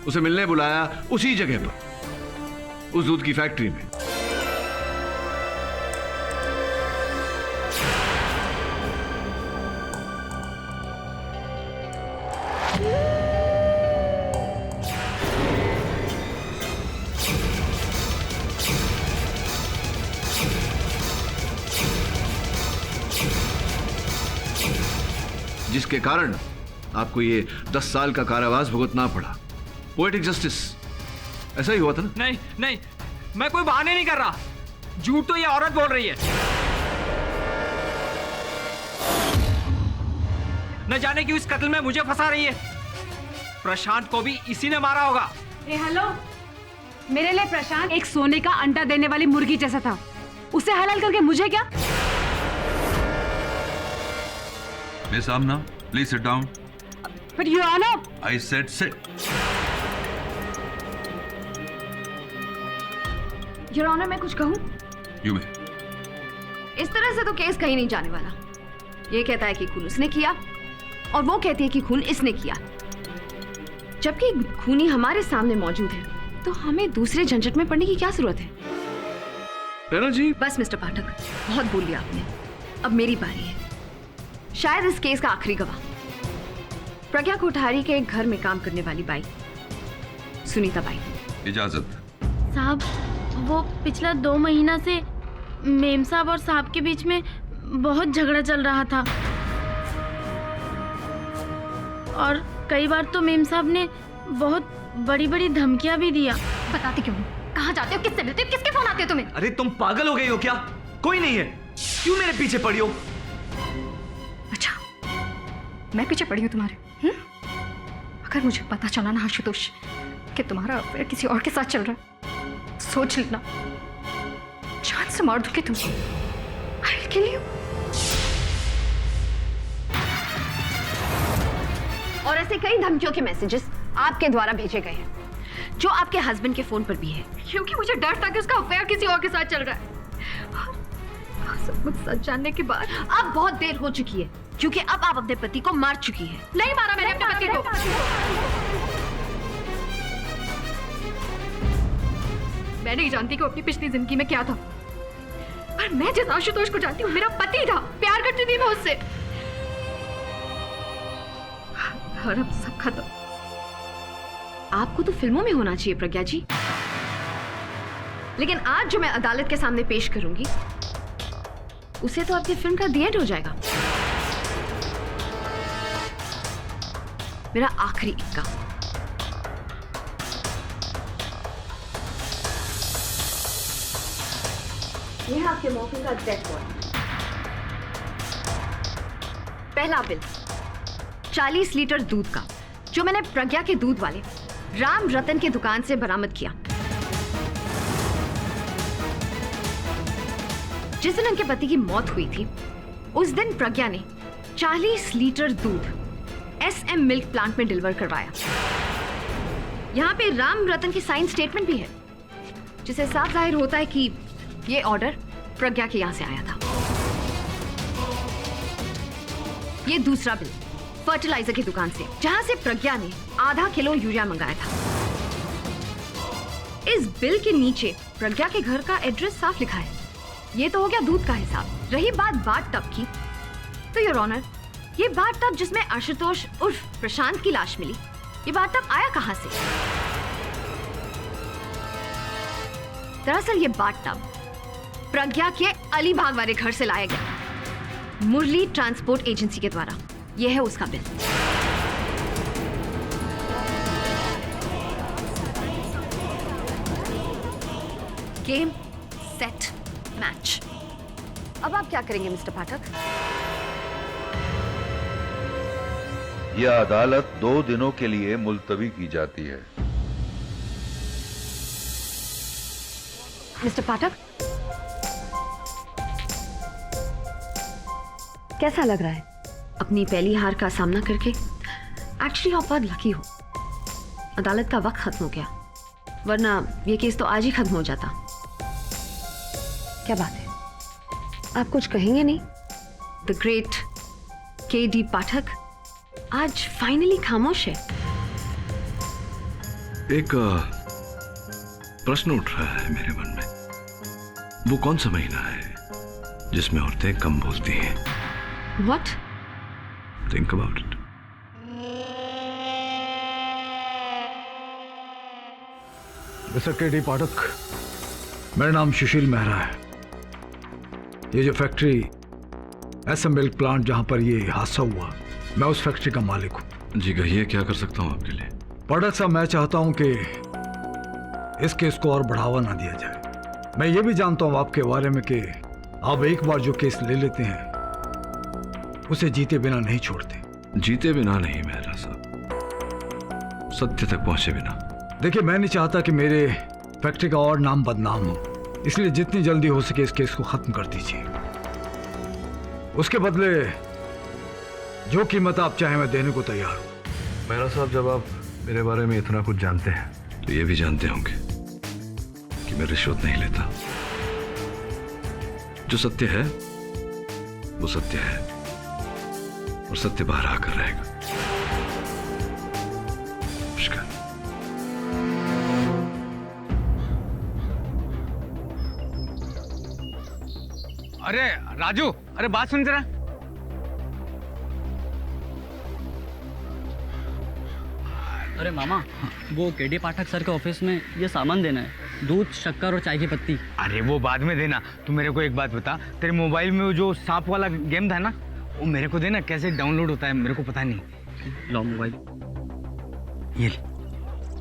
उसे मिलने बुलाया उसी जगह पर, उस दूध की फैक्ट्री में। जिसके कारण आपको ये 10 साल का कारावास भुगतना पड़ा। पोएटिक जस्टिस, ऐसा ही हुआ था ना? नहीं, मैं कोई बहाने नहीं कर रहा। झूठ तो ये औरत बोल रही है। न जाने क्यों इस कत्ल में मुझे फंसा रही है। प्रशांत को भी इसी ने मारा होगा। हेलो, मेरे लिए प्रशांत एक सोने का अंडा देने वाली मुर्गी जैसा था। उसे हलाल करके मुझे क्या? Miss Aamna, please sit down. But Your Honor, I said sit. Your Honor, मैं कुछ कहूं? You may. इस तरह से तो केस कहीं नहीं जाने वाला। ये कहता है कि खून उसने किया और वो कहती है कि खून इसने किया, जबकि खूनी हमारे सामने मौजूद है, तो हमें दूसरे झंझट में पड़ने की क्या जरूरत है? नैना जी, बस मिस्टर पाठक, बहुत बोल लिया आपने। अब मेरी बारी है, शायद इस केस का आखिरी गवाह, प्रज्ञा कोठारी के घर में काम करने वाली बाई, सुनीता बाई। इजाजत। साहब, वो पिछला 2 महीना से मेम साहब और साहब के बीच में बहुत झगड़ा चल रहा था और कई बार तो मेम साहब ने बहुत बड़ी बड़ी धमकियां भी दिया। बताते क्यों? कहाँ जाते हो? किससे मिलते हो? किसके फोन आते हो तुम्हें? अरे तुम पागल हो गई हो क्या? कोई नहीं है, क्यों मेरे पीछे पड़ी हो? अच्छा, मैं पीछे पड़ी हूँ तुम्हारे? अगर मुझे पता चला ना आशुतोष कि तुम्हारा अफेयर किसी और के साथ चल रहा है, सोच लेना जान से मार दूंगी तुमको। I will kill you. और ऐसे कई धमकियों के मैसेजेस आपके द्वारा भेजे गए हैं, जो आपके हस्बैंड के फोन पर भी है, क्योंकि मुझे डर था कि उसका अफेयर किसी और के साथ चल रहा है। और सब कुछ सच जानने के बाद अब बहुत देर हो चुकी है, क्योंकि अब आप अपने पति को मार चुकी हैं। नहीं मारा मैंने अपने पति को। मैं नहीं जानती कि अपनी पिछली जिंदगी में क्या था, पर मैं जिस आशुतोष को जानती हूँ, मेरा पति था, प्यार करती थी मैं उससे। और अब सब खत्म। आपको तो फिल्मों में होना चाहिए प्रज्ञा जी, लेकिन आज जो मैं अदालत के सामने पेश करूंगी, उसे तो आपकी फिल्म का दी एंड हो जाएगा। मेरा आखिरी इक्का। यह आपके मौके का डेथ वारंट। पहला बिल 40 लीटर दूध का, जो मैंने प्रज्ञा के दूध वाले राम रतन की दुकान से बरामद किया। जिस दिन उनके पति की मौत हुई थी, उस दिन प्रज्ञा ने 40 लीटर दूध SM मिल्क प्लांट में डिलीवर करवाया। यहां पे राम रतन की साइन स्टेटमेंट भी है, जिससे साफ जाहिर होता है कि ये ऑर्डर प्रज्ञा के यहां से आया था। ये दूसरा बिल फर्टिलाइजर की दुकान से, जहां से प्रज्ञा ने आधा किलो यूरिया मंगाया था। इस बिल के नीचे प्रज्ञा के घर का एड्रेस साफ लिखा है। ये तो हो गया दूध का हिसाब। रही बात बाथ टब की, तो योर ऑनर, ये बाथ टब जिसमें आशुतोष उर्फ प्रशांत की लाश मिली, ये बाथ टब आया कहां से? दरअसल ये बाथ टब प्रज्ञा के अलीबाग वाले घर से लाया गया, मुरली ट्रांसपोर्ट एजेंसी के द्वारा। यह है उसका बिल। Game set match. अब आप क्या करेंगे मिस्टर पाठक? यह अदालत 2 दिनों के लिए मुलतवी की जाती है। मिस्टर पाठक, कैसा लग रहा है अपनी पहली हार का सामना करके? एक्चुअली आप बहुत लकी हो। अदालत का वक्त खत्म हो गया, वरना ये केस तो आज ही खत्म हो जाता। क्या बात है, आप कुछ कहेंगे नहीं? The great KD. पाठक आज फाइनली खामोश है। एक प्रश्न उठ रहा है मेरे मन में। वो कौन सा महीना है जिसमें औरतें कम बोलती हैं? What? Think about it. Mister KD. Pathak, मेरा नाम सुशील मेहरा है। ये जो फैक्ट्री एसएम मिल्क प्लांट जहां पर ये हादसा हुआ, मैं उस फैक्ट्री का मालिक हूं। जी कहिए, क्या कर सकता हूं आपके लिए? पाठक साहब, मैं चाहता हूं कि इस केस को और बढ़ावा ना दिया जाए। मैं ये भी जानता हूं आपके बारे में कि आप एक बार जो केस ले लेते हैं उसे जीते बिना नहीं छोड़ते। जीते बिना नहीं मेहरा साहब, सत्य तक पहुंचे बिना। देखिए, मैं नहीं चाहता कि मेरे फैक्ट्री का और नाम बदनाम हो, इसलिए जितनी जल्दी हो सके इस केस को खत्म कर दीजिए। उसके बदले जो कीमत आप चाहें मैं देने को तैयार हूं। मेहरा साहब, जब आप मेरे बारे में इतना कुछ जानते हैं तो ये भी जानते होंगे कि मैं रिश्वत नहीं लेता। जो सत्य है वो सत्य है, और सत्य बाहर आकर रहेगा। नमस्कार। अरे राजू, अरे बात सुन जरा। अरे मामा, वो के.डी. पाठक सर के ऑफिस में ये सामान देना है, दूध, शक्कर और चाय की पत्ती। अरे वो बाद में देना। तू मेरे को एक बात बता, तेरे मोबाइल में वो जो सांप वाला गेम था ना, वो मेरे को देना। कैसे डाउनलोड होता है मेरे को पता नहीं। लो मोबाइल। ये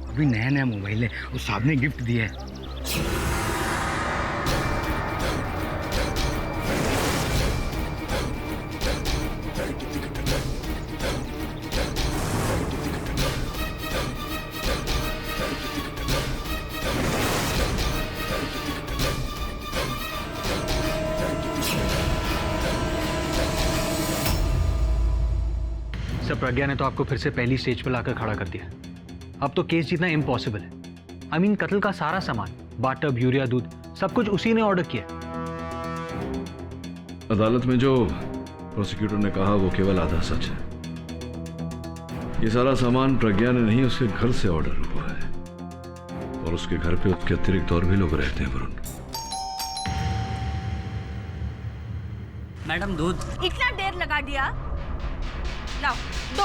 अभी नया नया मोबाइल है, उस साहब ने गिफ्ट दिया है। प्रज्ञा ने तो आपको फिर से पहली स्टेज पर लाकर खड़ा कर दिया। अब तो केस जीतना इम्पॉसिबल है। आई मीन, कत्ल का सारा सामान, बाटब, यूरिया, दूध, सब कुछ उसी ने ऑर्डर किया। अदालत में जो प्रोसिक्यूटर ने कहा वो केवल आधा सच है। ये सारा सामान प्रज्ञा ने नहीं, उसके घर से ऑर्डर हुआ है, और उसके घर पे उसके अतिरिक्त और भी लोग रहते हैं। वरुण, मैडम दूध। इतना देर लगा दिया, लाओ दो।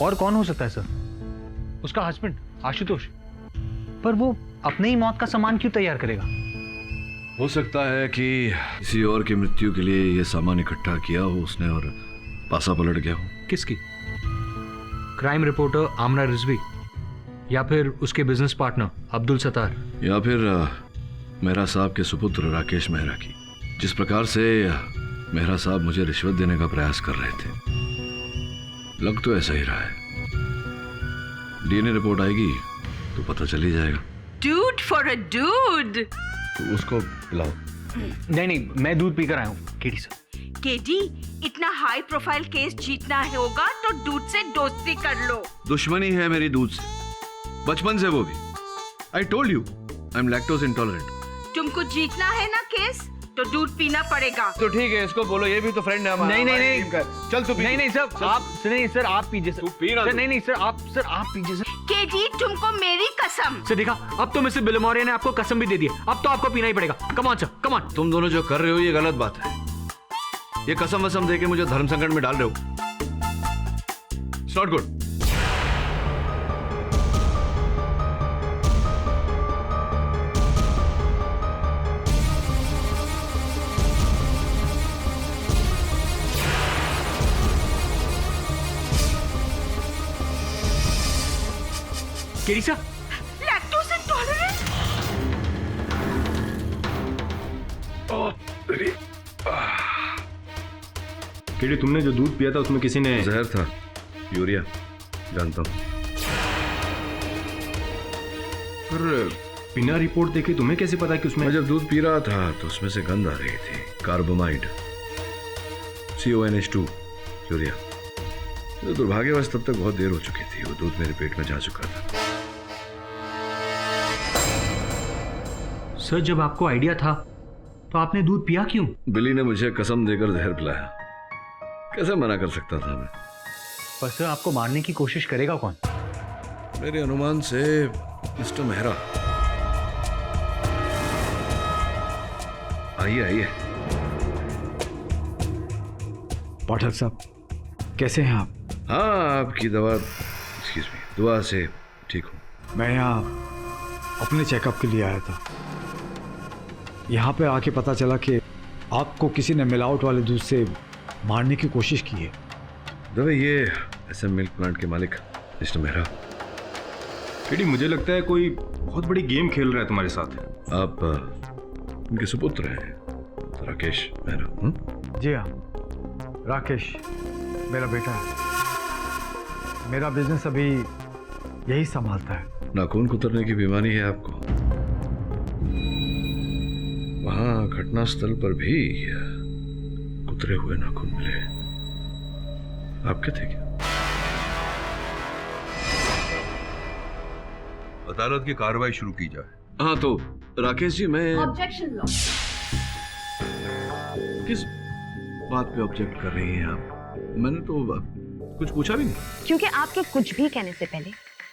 और कौन हो सकता है सर? उसका हस्बैंड आशुतोष। पर वो अपने ही मौत का सामान क्यों तैयार करेगा? हो सकता है कि किसी और की मृत्यु के लिए यह सामान इकट्ठा किया हो उसने और पासा पलट गया हो। किसकी? क्राइम रिपोर्टर आमना रिजवी, या फिर उसके बिजनेस पार्टनर अब्दुल सत्तार, या फिर मेहरा साहब के सुपुत्र राकेश मेहरा की। जिस प्रकार से मेहरा साहब मुझे रिश्वत देने का प्रयास कर रहे थे, लग तो ऐसा ही रहा है। डीएनए रिपोर्ट आएगी तो पता चल ही जाएगा। Dude for a dude. तो उसको पिलाओ। नहीं, मैं दूध पीकर आया हूँ केडी सर। केडी, इतना हाई प्रोफाइल केस जीतना है होगा तो दूध से दोस्ती कर लो। दुश्मनी है मेरी दूध से, बचपन से वो भी। I told you, I'm lactose intolerant. तुमको जीतना है ना केस, तो दूध पीना पड़ेगा। तो ठीक है, इसको बोलो, ये भी तो फ्रेंड है हमारा। नहीं, चल तू पी। नहीं सर, आप नहीं सर, आप पीजिए तू पी ना। सर। नहीं सर, आप पीजिए सर। केडी, तुमको मेरी कसम। सर देखा, अब तो मिस्टर बिलमोरिया ने आपको कसम भी दे दी, अब तो आपको पीना ही पड़ेगा। Come on sir, come on. तुम दोनों जो कर रहे हो ये गलत बात है। ये कसम वसम देके मुझे धर्म संकट में डाल रहे हो। It's not good. KD sir, lactose intolerant. KD, तुमने जो दूध पिया था उसमें किसी ने जहर था, यूरिया, जानता हूं। पर बिना रिपोर्ट देखे तुम्हें कैसे पता कि उसमें? मैं जब दूध पी रहा था तो उसमें से गंध आ रही थी, कार्बोमाइड, CONH2, यूरिया। तो दुर्भाग्यवश तब तक बहुत देर हो चुकी थी, वो दूध मेरे पेट में जा चुका था। सर जब आपको आइडिया था तो आपने दूध पिया क्यों? बिली ने मुझे कसम देकर जहर पिलाया, कैसे मना कर सकता था मैं? पर सर, आपको मारने की कोशिश करेगा कौन? मेरे अनुमान से मिस्टर मेहरा। आइए। पाठक साहब, कैसे हैं आप? हाँ, आपकी दुआ से ठीक हूँ। मैं यहाँ अपने चेकअप के लिए आया था। यहाँ पे आके पता चला कि आपको किसी ने मिलावट वाले दूध से मारने की कोशिश की है। दवे, ये SM मिल्क प्लांट के मालिक मिस्टर मेहरा। केडी, मुझे लगता है कोई बहुत बड़ी गेम खेल रहा है तुम्हारे साथ। आप उनके सुपुत्र हैं, राकेश मेहरा। जी हाँ, राकेश मेरा बेटा है। मेरा बिजनेस अभी यही संभालता है। नाखून कुतरने की बीमारी है आपको। वहां घटनास्थल पर भी कुतरे हुए नाखून मिले। आपके थे क्या? अदालत की कार्रवाई शुरू की जाए। हाँ तो राकेश जी, मैं ऑब्जेक्शन लो। किस बात पे ऑब्जेक्ट कर रही हैं आप? मैंने तो कुछ पूछा भी नहीं। क्योंकि आपके कुछ भी कहने से पहले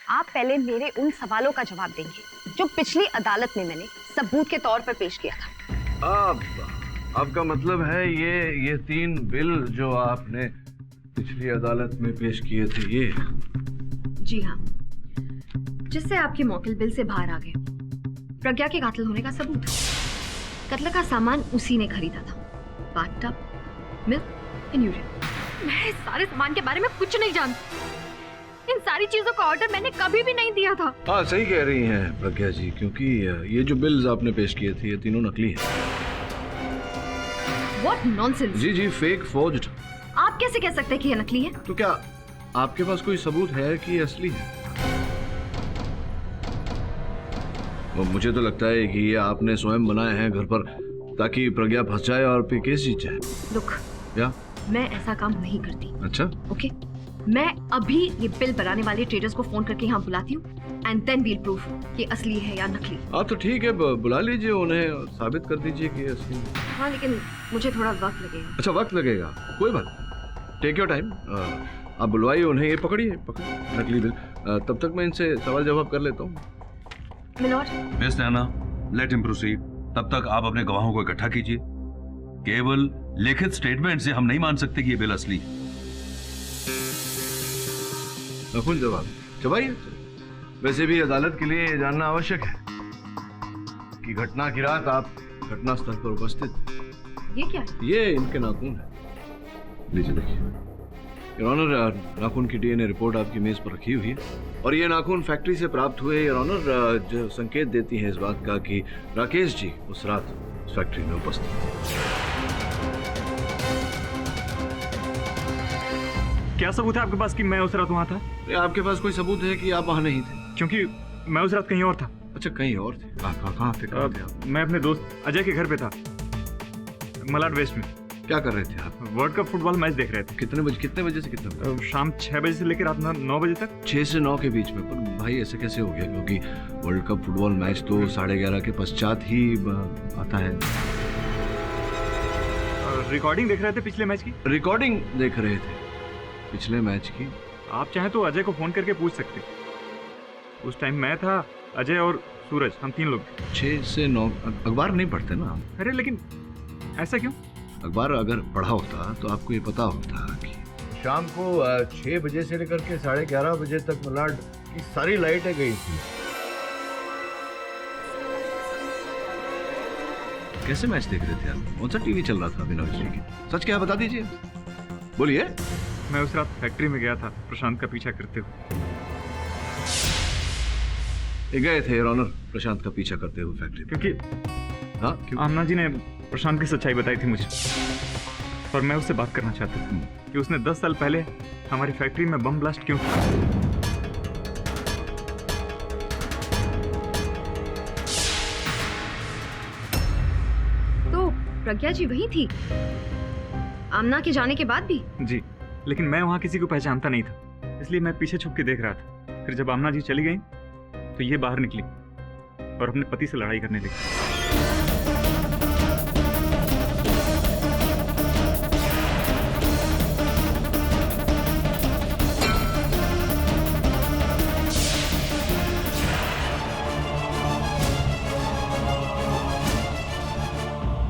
आप पहले मेरे उन सवालों का जवाब देंगे जो पिछली अदालत में मैंने सबूत के तौर पर पेश किया था। आपका मतलब है ये 3 बिल जो आपने पिछली अदालत में पेश किए थे, ये? जी हाँ, जिससे आपके मौकिल बिल से बाहर आ गए। प्रज्ञा के कातिल होने का सबूत। कत्ल का सामान उसी ने खरीदा था, बाथटब, मिल्क एंड यूरिन। मैं इस सारे सामान के बारे में कुछ नहीं जानती। इन सारी चीजों का ऑर्डर मैंने कभी भी नहीं दिया था। हाँ, सही कह रही हैं प्रज्ञा जी, क्योंकि ये जो बिल्स आपने पेश किए थे ये तीनों नकली हैं। What nonsense! जी, फेक, फोर्ज्ड। आप कैसे कह सकते हैं कि ये नकली है? तो क्या आपके पास कोई सबूत है कि ये असली है? और मुझे तो लगता है कि ये आपने स्वयं बनाए हैं घर पर, ताकि प्रज्ञा फंस जाए और पे केस जीत जाए। Look, क्या? मैं ऐसा काम नहीं करती। अच्छा, ओके, मैं अभी ये बिल बनाने वाले ट्रेडर्स को फोन करके यहाँ बुलाती हूँ एंड देन वील प्रूफ कि असली है या नकली। हाँ तो ठीक है, बुला लीजिए उन्हें और साबित कर दीजिए कि असली है। हाँ, लेकिन मुझे थोड़ा वक्त लगेगा। अच्छा, वक्त लगेगा, कोई बात, टेक योर टाइम। आप बुलवाइए उन्हें, ये पकड़िए नकली बिल। तब तक मैं इनसे सवाल जवाब कर लेता हूँ। मिलॉर्ड। मिस नैना, लेट हिम प्रोसीड। तब तक आप अपने गवाहों को इकट्ठा कीजिए। केवल लिखित स्टेटमेंट से हम नहीं मान सकते कि ये बिल असली है। नकुल, जवाब चबाइए। वैसे भी अदालत के लिए ये जानना आवश्यक है कि घटना की रात आप घटना स्थल पर उपस्थित थे। ये क्या है? ये इनके नाखून है, लीजिए देखिए। योर ऑनर, नाखून की DNA रिपोर्ट आपकी मेज पर रखी हुई है और ये नाखून फैक्ट्री से प्राप्त हुए, योर ऑनर, जो संकेत देती है इस बात का कि राकेश जी उस रात उस फैक्ट्री में उपस्थित थे। क्या सबूत है आपके पास कि मैं उस रात वहाँ था? आपके पास कोई सबूत है कि आप वहाँ नहीं थे? क्योंकि मैं उस रात कहीं और था। अच्छा, कहीं और थे? आप कहाँ थे? मैं अपने दोस्त अजय के घर पे था, मलाड वेस्ट में। क्या कर रहे थे आप? वर्ल्ड कप फुटबॉल मैच देख रहे थे। कितने बजे से कितने बजे? शाम 6 बजे से लेकर रात 9 बजे तक। 6 से 9 के बीच में? पर भाई ऐसे कैसे हो गया? क्योंकि वर्ल्ड कप फुटबॉल मैच तो 11:30 के पश्चात ही आता है। रिकॉर्डिंग देख रहे थे पिछले मैच की। रिकॉर्डिंग देख रहे थे पिछले मैच की? आप चाहें तो अजय को फोन करके पूछ सकते। उस टाइम मैं था, अजय और सूरज, हम 3 लोग। 6 से 9 अखबार नहीं पढ़ते ना? अरे लेकिन ऐसा क्यों? अखबार अगर पढ़ा होता तो आपको ये पता होता कि शाम को 6 बजे से लेकर के 11:30 बजे तक मलाड की सारी लाइटें गई थी। कैसे मैच देख रहे थे आप? कौन सा टीवी चल रहा था अभिनव जी की? सच क्या बता दीजिए, बोलिए। मैं उस रात फैक्ट्री में गया था प्रशांत का पीछा करते हुए। गए थे योर ऑनर प्रशांत का पीछा करते हुए फैक्ट्री? क्योंकि हाँ, क्यों? आमना जी ने प्रशांत की सच्चाई बताई थी मुझे, और मैं उससे बात करना चाहता था कि उसने 10 साल पहले हमारी फैक्ट्री में बम ब्लास्ट क्यों किया। तो प्रज्ञा जी वही थी आमना के जाने के बाद भी? जी, लेकिन मैं वहां किसी को पहचानता नहीं था, इसलिए मैं पीछे छुप के देख रहा था। फिर जब आमना जी चली गई तो ये बाहर निकली और अपने पति से लड़ाई करने लगी।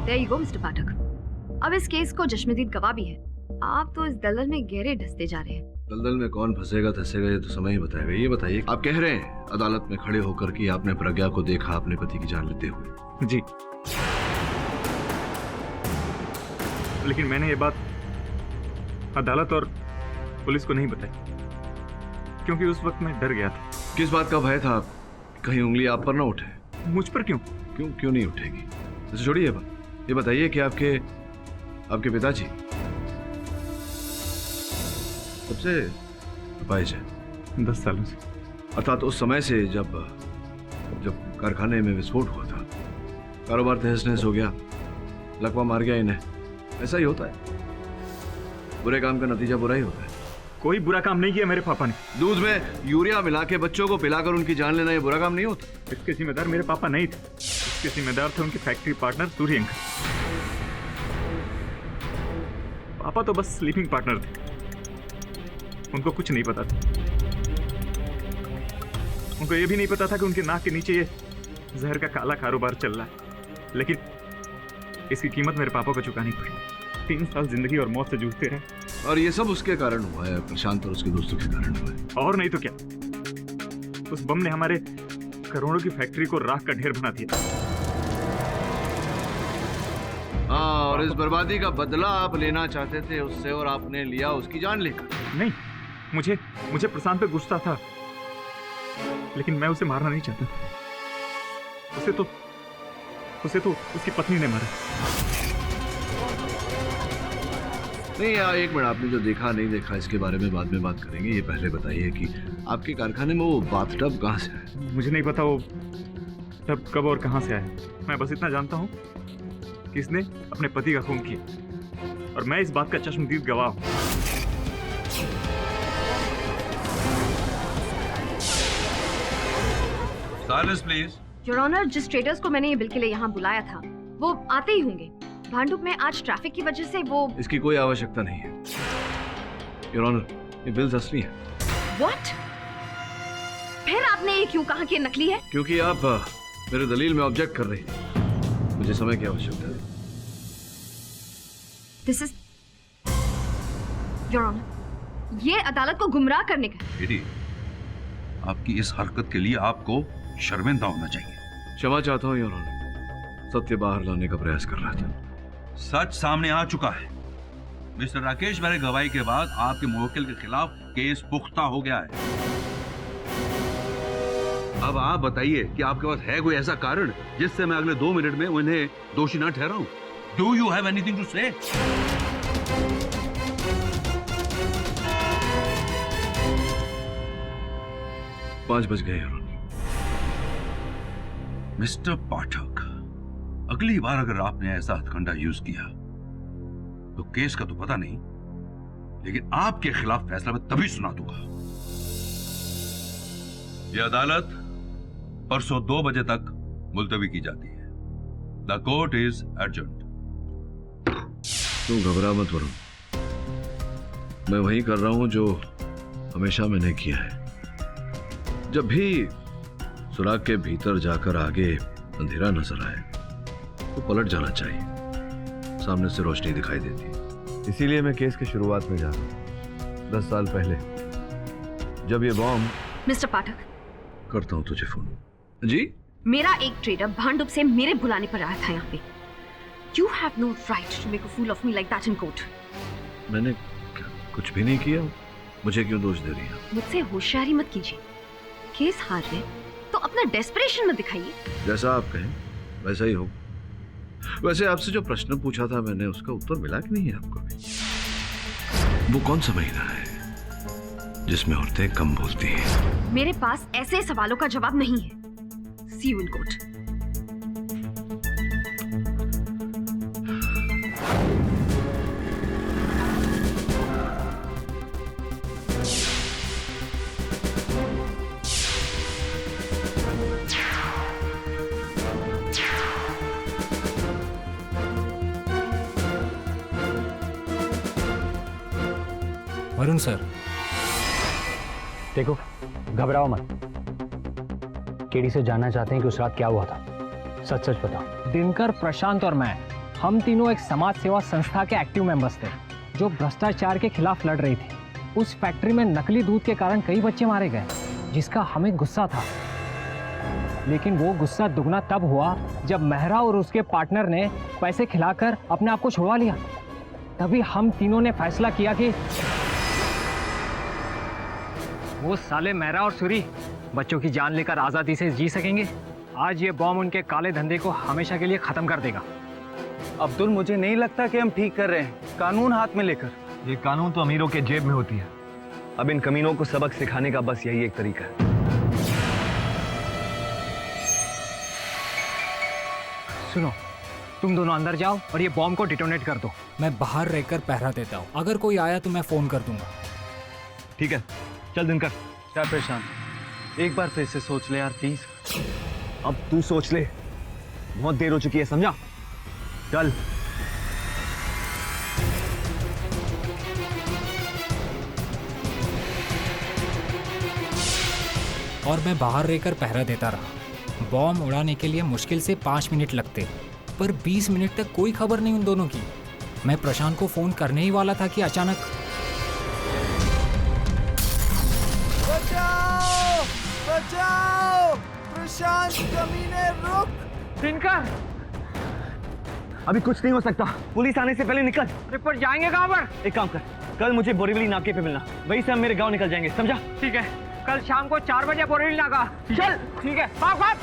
There you go, Mr. पाठक। अब इस केस को जश्मदीद गवाह भी है। आप तो इस दलदल में गहरे ढसते जा रहे हैं। दलदल में कौन फंसेगा धसेगा ये तो समय ही बताएगा। ये बताइए, आप कह रहे हैं अदालत में खड़े होकर कि आपने प्रज्ञा को देखा अपने पति की जान लेते हुए? जी, लेकिन मैंने ये बात अदालत और पुलिस को नहीं बताई, क्योंकि उस वक्त मैं डर गया था। किस बात का भय था? कहीं उंगली आप पर ना उठे? मुझ पर क्यों? क्यों नहीं उठेगी? तो छोड़िए बात, ये बताइए कि आपके पिताजी कब से अपाहिज है? 10 सालों से। अर्थात उस समय से जब कारखाने में विस्फोट हुआ था, कारोबार तहस नहस हो गया, लकवा मार गया इन्हें। ऐसा ही होता है, बुरे काम का नतीजा बुरा ही होता है। कोई बुरा काम नहीं किया मेरे पापा ने। दूध में यूरिया मिला के बच्चों को पिलाकर उनकी जान लेना ये बुरा काम नहीं होता। इसके जिम्मेदार मेरे पापा नहीं थे, इसके जिम्मेदार थे उनके फैक्ट्री पार्टनर सूर्य अंकल। पापा तो बस स्लीपिंग पार्टनर थे, उनको कुछ नहीं पता था। उनको ये भी नहीं पता था कि उनके नाक के नीचे ये जहर का काला कारोबार चल रहा है। लेकिन इसकी कीमत मेरे पापा को चुकानी पड़ी। 3 साल जिंदगी और मौत से जूझते रहे। और ये सब उसके कारण हुआ है, प्रशांत और उसके दोस्तों के कारण हुआ है। और नहीं तो क्या, उस बम ने हमारे करोड़ों की फैक्ट्री को राख का ढेर बना दिया। हाँ, और इस बर्बादी का बदला आप लेना चाहते थे उससे, और आपने लिया उसकी जान लेकर। नहीं, मुझे प्रशांत पे गुस्सा था, लेकिन मैं उसे मारना नहीं चाहता। उसे तो उसकी पत्नी ने मारा। नहीं यार, एक मिनट, आपने जो देखा नहीं देखा इसके बारे में बाद में बात करेंगे। ये पहले बताइए कि आपके कारखाने में वो बाथटब कहाँ से है? मुझे नहीं पता वो टब कब और कहाँ से आया। मैं बस इतना जानता हूँ कि इसने अपने पति का खून किया, और मैं इस बात का चश्मदीद गवाह हूँ। Silence please. योर ऑनर, जिस ट्रेडर्स को मैंने ये बिल के लिए यहाँ बुलाया था वो आते ही होंगे। भांडुप में आज ट्रैफिक की वजह से वो। इसकी कोई आवश्यकता नहीं है योर ऑनर, ये बिल्स असली है। व्हाट? फिर आपने ये क्यों कहा कि ये नकली है? क्योंकि आप मेरे दलील में ऑब्जेक्ट कर रही थी। मुझे समय की आवश्यकता है। दिस इज योर ऑनर, ये अदालत को गुमराह करने का। दीदी, आपकी इस हरकत के लिए आपको शर्मिंदा होना चाहिए। क्षमा चाहता हूँ योर ऑनर, सत्य बाहर लाने का प्रयास कर रहा था। सच सामने आ चुका है। मिस्टर राकेश मेरे गवाही के बाद आपके मुवक्किल के खिलाफ केस पुख्ता हो गया है। अब आप बताइए कि आपके पास है कोई ऐसा कारण जिससे मैं अगले 2 मिनट में उन्हें दोषी ना ठहराऊं? Do you have anything to say? पांच बज गए योर ऑनर। मिस्टर पाठक, अगली बार अगर आपने ऐसा हथकंडा यूज किया तो केस का तो पता नहीं, लेकिन आपके खिलाफ फैसला मैं तभी सुना दूंगा। यह अदालत परसों 2 बजे तक मुलतवी की जाती है। The court is urgent. तू घबरा मत वरुण, मैं वही कर रहा हूं जो हमेशा मैंने किया है। जब भी सुराग के भीतर जाकर आगे अंधेरा नजर आए तो पलट जाना चाहिए, सामने से रोशनी दिखाई देती है। इसीलिए मैं केस की शुरुआत में जा रहा हूं। 10 साल पहले जब ये बॉम्ब। मिस्टर पाठक, करता हूं तुझे फोन। जी? मेरा एक ट्रेडर भांडुप से मेरे बुलाने पर आया था यहाँ पे। You have no right to make a fool of me like that in court. मैंने कुछ भी नहीं किया, मुझे क्यों दोष दे रही है? मुझसे होशियारी मत कीजिए। केस हार रहे तो अपना डेस्परेशन मत दिखाइए। जैसा आप कहें वैसा ही हो। वैसे आपसे जो प्रश्न पूछा था मैंने, उसका उत्तर मिला कि नहीं है आपको भी? वो कौन सा महीना है जिसमें औरतें कम बोलती हैं? मेरे पास ऐसे सवालों का जवाब नहीं है। See you in court. Varun sir, देखो घबराओ मत। केडी से जानना चाहते हैं कि उस रात क्या हुआ था, सच सच बताओ। दिनकर, प्रशांत और मैं, हम तीनों एक समाज सेवा संस्था के एक्टिव मेंबर्स थे जो भ्रष्टाचार के खिलाफ लड़ रही थी। उस फैक्ट्री में नकली दूध के कारण कई बच्चे मारे गए, जिसका हमें गुस्सा था। लेकिन वो गुस्सा दुगना तब हुआ जब मेहरा और उसके पार्टनर ने पैसे खिलाकर अपने आप को छुड़वा लिया। तभी हम तीनों ने फैसला किया कि वो साले मेहरा और सूरी बच्चों की जान लेकर आजादी से जी सकेंगे। आज ये बॉम्ब उनके काले धंधे को हमेशा के लिए खत्म कर देगा। अब्दुल, मुझे नहीं लगता कि हम ठीक कर रहे हैं, कानून हाथ में लेकर। ये कानून तो अमीरों के जेब में होती है। अब इन कमीनों को सबक सिखाने का बस यही एक तरीका है। सुनो, तुम दोनों अंदर जाओ और ये बॉम्ब को डिटोनेट कर दो। मैं बाहर रहकर पहरा देता हूँ, अगर कोई आया तो मैं फोन कर दूंगा। ठीक है, चल दिनकर। क्या प्रशांत, एक बार फिर से सोच ले यार प्लीज। अब तू सोच ले, बहुत देर हो चुकी है, समझा? चल। और मैं बाहर रहकर पहरा देता रहा। बॉम्ब उड़ाने के लिए मुश्किल से 5 मिनट लगते, पर 20 मिनट तक कोई खबर नहीं उन दोनों की। मैं प्रशांत को फोन करने ही वाला था कि अचानक बचाओ! बचाओ! प्रशांत कमीने रुक! दिनकर, अभी कुछ नहीं हो सकता, पुलिस आने से पहले निकल। पर जाएंगे कहाँ पर? एक काम कर, कल मुझे बोरीवली नाके पे मिलना, वहीं से हम मेरे गांव निकल जाएंगे, समझा? ठीक है, कल शाम को 4 बजे बोरीवली नाका। चल, ठीक है, भाग।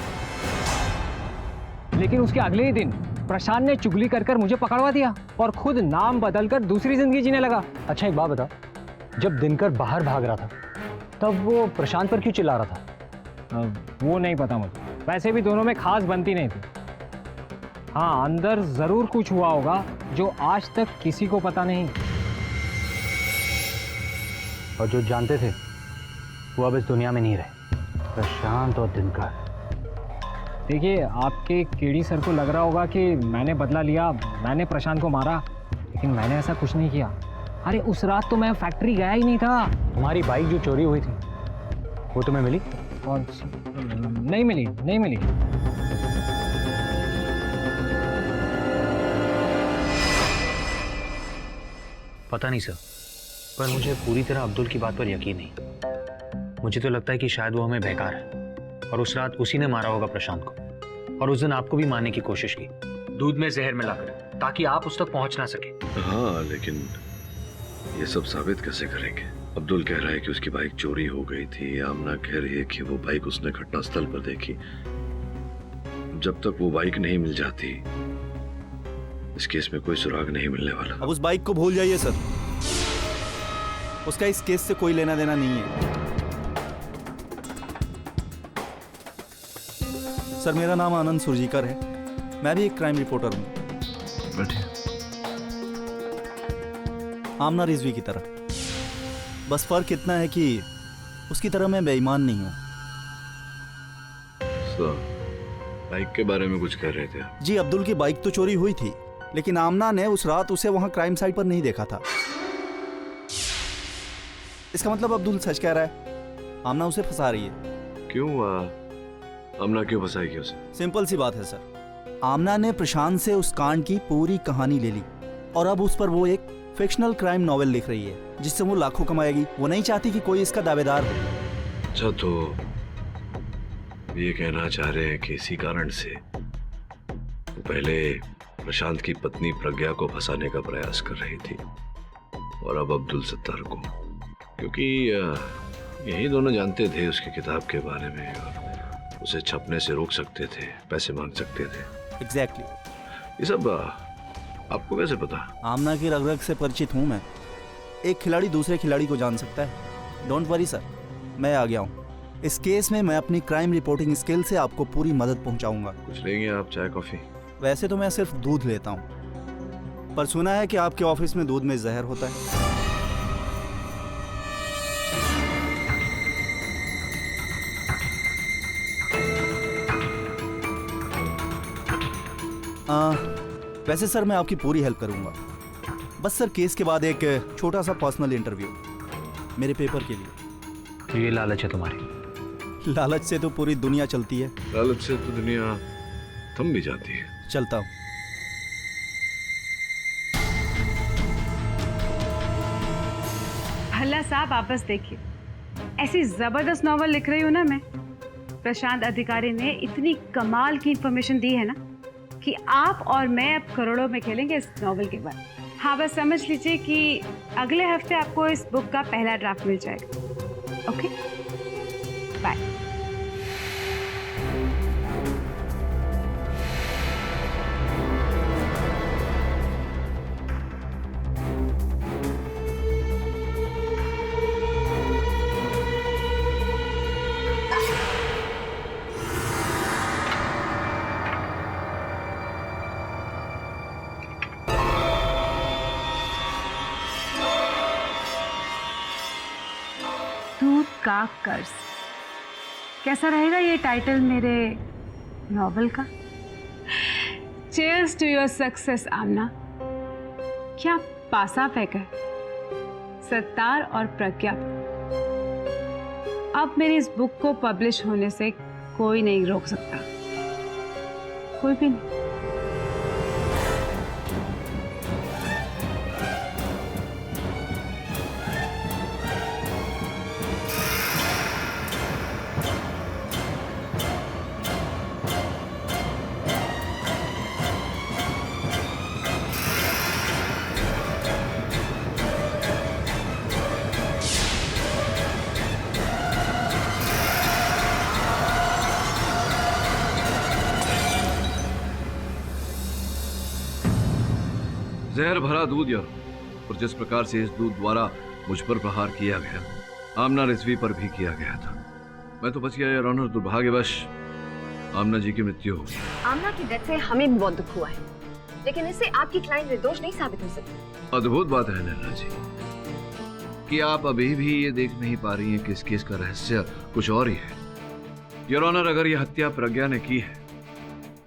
लेकिन उसके अगले ही दिन प्रशांत ने चुगली कर मुझे पकड़वा दिया और खुद नाम बदलकर दूसरी जिंदगी जीने लगा। अच्छा एक बात बता, जब दिनकर बाहर भाग रहा था तब वो प्रशांत पर क्यों चिल्ला रहा था? वो नहीं पता मुझे, वैसे भी दोनों में खास बनती नहीं थी। हाँ, अंदर जरूर कुछ हुआ होगा जो आज तक किसी को पता नहीं। और जो जानते थे वो अब इस दुनिया में नहीं रहे, प्रशांत और दिनकर। देखिए, आपके केडी सर को लग रहा होगा कि मैंने बदला लिया, मैंने प्रशांत को मारा, लेकिन मैंने ऐसा कुछ नहीं किया। अरे उस रात तो मैं फैक्ट्री गया ही नहीं था। तुम्हारी बाइक जो चोरी हुई थी वो तुम्हें मिली? और नहीं मिली। पता नहीं सर, पर मुझे पूरी तरह अब्दुल की बात पर यकीन नहीं। मुझे तो लगता है कि शायद वो हमें बहका रहा है और उस रात उसी ने मारा होगा प्रशांत को, और उस दिन आपको भी मारने की कोशिश की, दूध में जहर मिलाकर, ताकि आप उस तक पहुंच ना सके। हाँ, लेकिन ये सब साबित कैसे करेंगे? अब्दुल कह रहा है कि उसकी बाइक चोरी हो गई थी, आमना कह रही है कि वो बाइक उसने घटनास्थल पर देखी। जब तक वो बाइक नहीं मिल जाती, इस केस में कोई सुराग नहीं मिलने वाला। अब उस बाइक को भूल जाइए सर, उसका इस केस से कोई लेना देना नहीं है। सर, मेरा नाम आनंद सुरजीकर है, मैं भी एक क्राइम रिपोर्टर हूँ। बैठिए। आमना रिजवी की तरह। बस फर्क इतना है कि उसकी तरह मैं बेईमान नहीं हूँ। बाइक के बारे में कुछ कह रहे थे? जी, अब्दुल की बाइक तो चोरी हुई थी, लेकिन आमना ने उस रात उसे वहां क्राइम साइट पर नहीं देखा था। इसका मतलब अब्दुल सच कह रहा है, आमना उसे फंसा रही है। क्यों? आमना क्यों फंसाएगी उसे? सिंपल सी बात है सर, आमना ने प्रशांत से उस कांड की पूरी कहानी ले ली और अब उस पर वो एक फिक्शनल क्राइम नॉवेल लिख रही है जिससे वो लाखों कमाएगी। वो नहीं चाहती कि कोई इसका दावेदार हो। अच्छा, तो ये कहना चाह रहे हैं कि इसी कारण से वो पहले प्रशांत की पत्नी प्रज्ञा को फंसाने का प्रयास कर रही थी और अब अब्दुल सत्तार को, क्योंकि यही दोनों जानते थे उसकी किताब के बारे में और उसे छपने से रोक सकते थे, पैसे मांग सकते थे। एग्जैक्टली। ये सब आपको कैसे पता? आमना की रग-रग से परिचित हूँ मैं। एक खिलाड़ी दूसरे खिलाड़ी को जान सकता है। डोंट वरी सर, मैं आ गया हूँ। इस केस में मैं अपनी क्राइम रिपोर्टिंग स्किल से आपको पूरी मदद पहुंचाऊंगा। कुछ लेंगे आप, चाय कॉफी? वैसे तो मैं सिर्फ दूध लेता हूँ, पर सुना है कि आपके ऑफिस में दूध में जहर होता है। वैसे सर मैं आपकी पूरी हेल्प करूंगा। बस सर केस के बाद एक छोटा सा पर्सनल इंटरव्यू मेरे पेपर के लिए। तो ये लालच है तुम्हारी? लालच से तो पूरी दुनिया चलती है। लालच से तो दुनिया थम भी जाती है। चलता हूँ। भला साहब आप बस देखिए, ऐसी जबरदस्त नॉवल लिख रही हूँ ना मैं। प्रशांत अधिकारी ने इतनी कमाल की इंफॉर्मेशन दी है ना कि आप और मैं अब करोड़ों में खेलेंगे इस नॉवल के बाद। हाँ, बस समझ लीजिए कि अगले हफ्ते आपको इस बुक का पहला ड्राफ्ट मिल जाएगा। Okay, bye. दूध का कर्ज, कैसा रहेगा ये टाइटल मेरे नॉवल का? चीयर्स टू योर सक्सेस आमना। क्या पासा फेंका है सत्तार और प्रज्ञा। अब मेरी इस बुक को पब्लिश होने से कोई नहीं रोक सकता, कोई भी नहीं। जहर भरा दूध यार, और जिस प्रकार से इस दूध द्वारा मुझ पर प्रहार किया गया, आमना रिजवी पर भी किया गया था। मैं तो बच गया यार ऑनर। दुर्भाग्यवश आमना जी की मृत्यु हो गई। आमना की डेथ से हमें भी बहुत दुख हुआ है, लेकिन इससे आपकी क्लाइंट निर्दोष नहीं साबित हो सकती। अद्भुत बात है नैना जी कि आप अभी भी ये देख नहीं पा रही हैं कि इस केस का रहस्य कुछ और ही है। योर ऑनर, अगर यह हत्या प्रज्ञा ने की है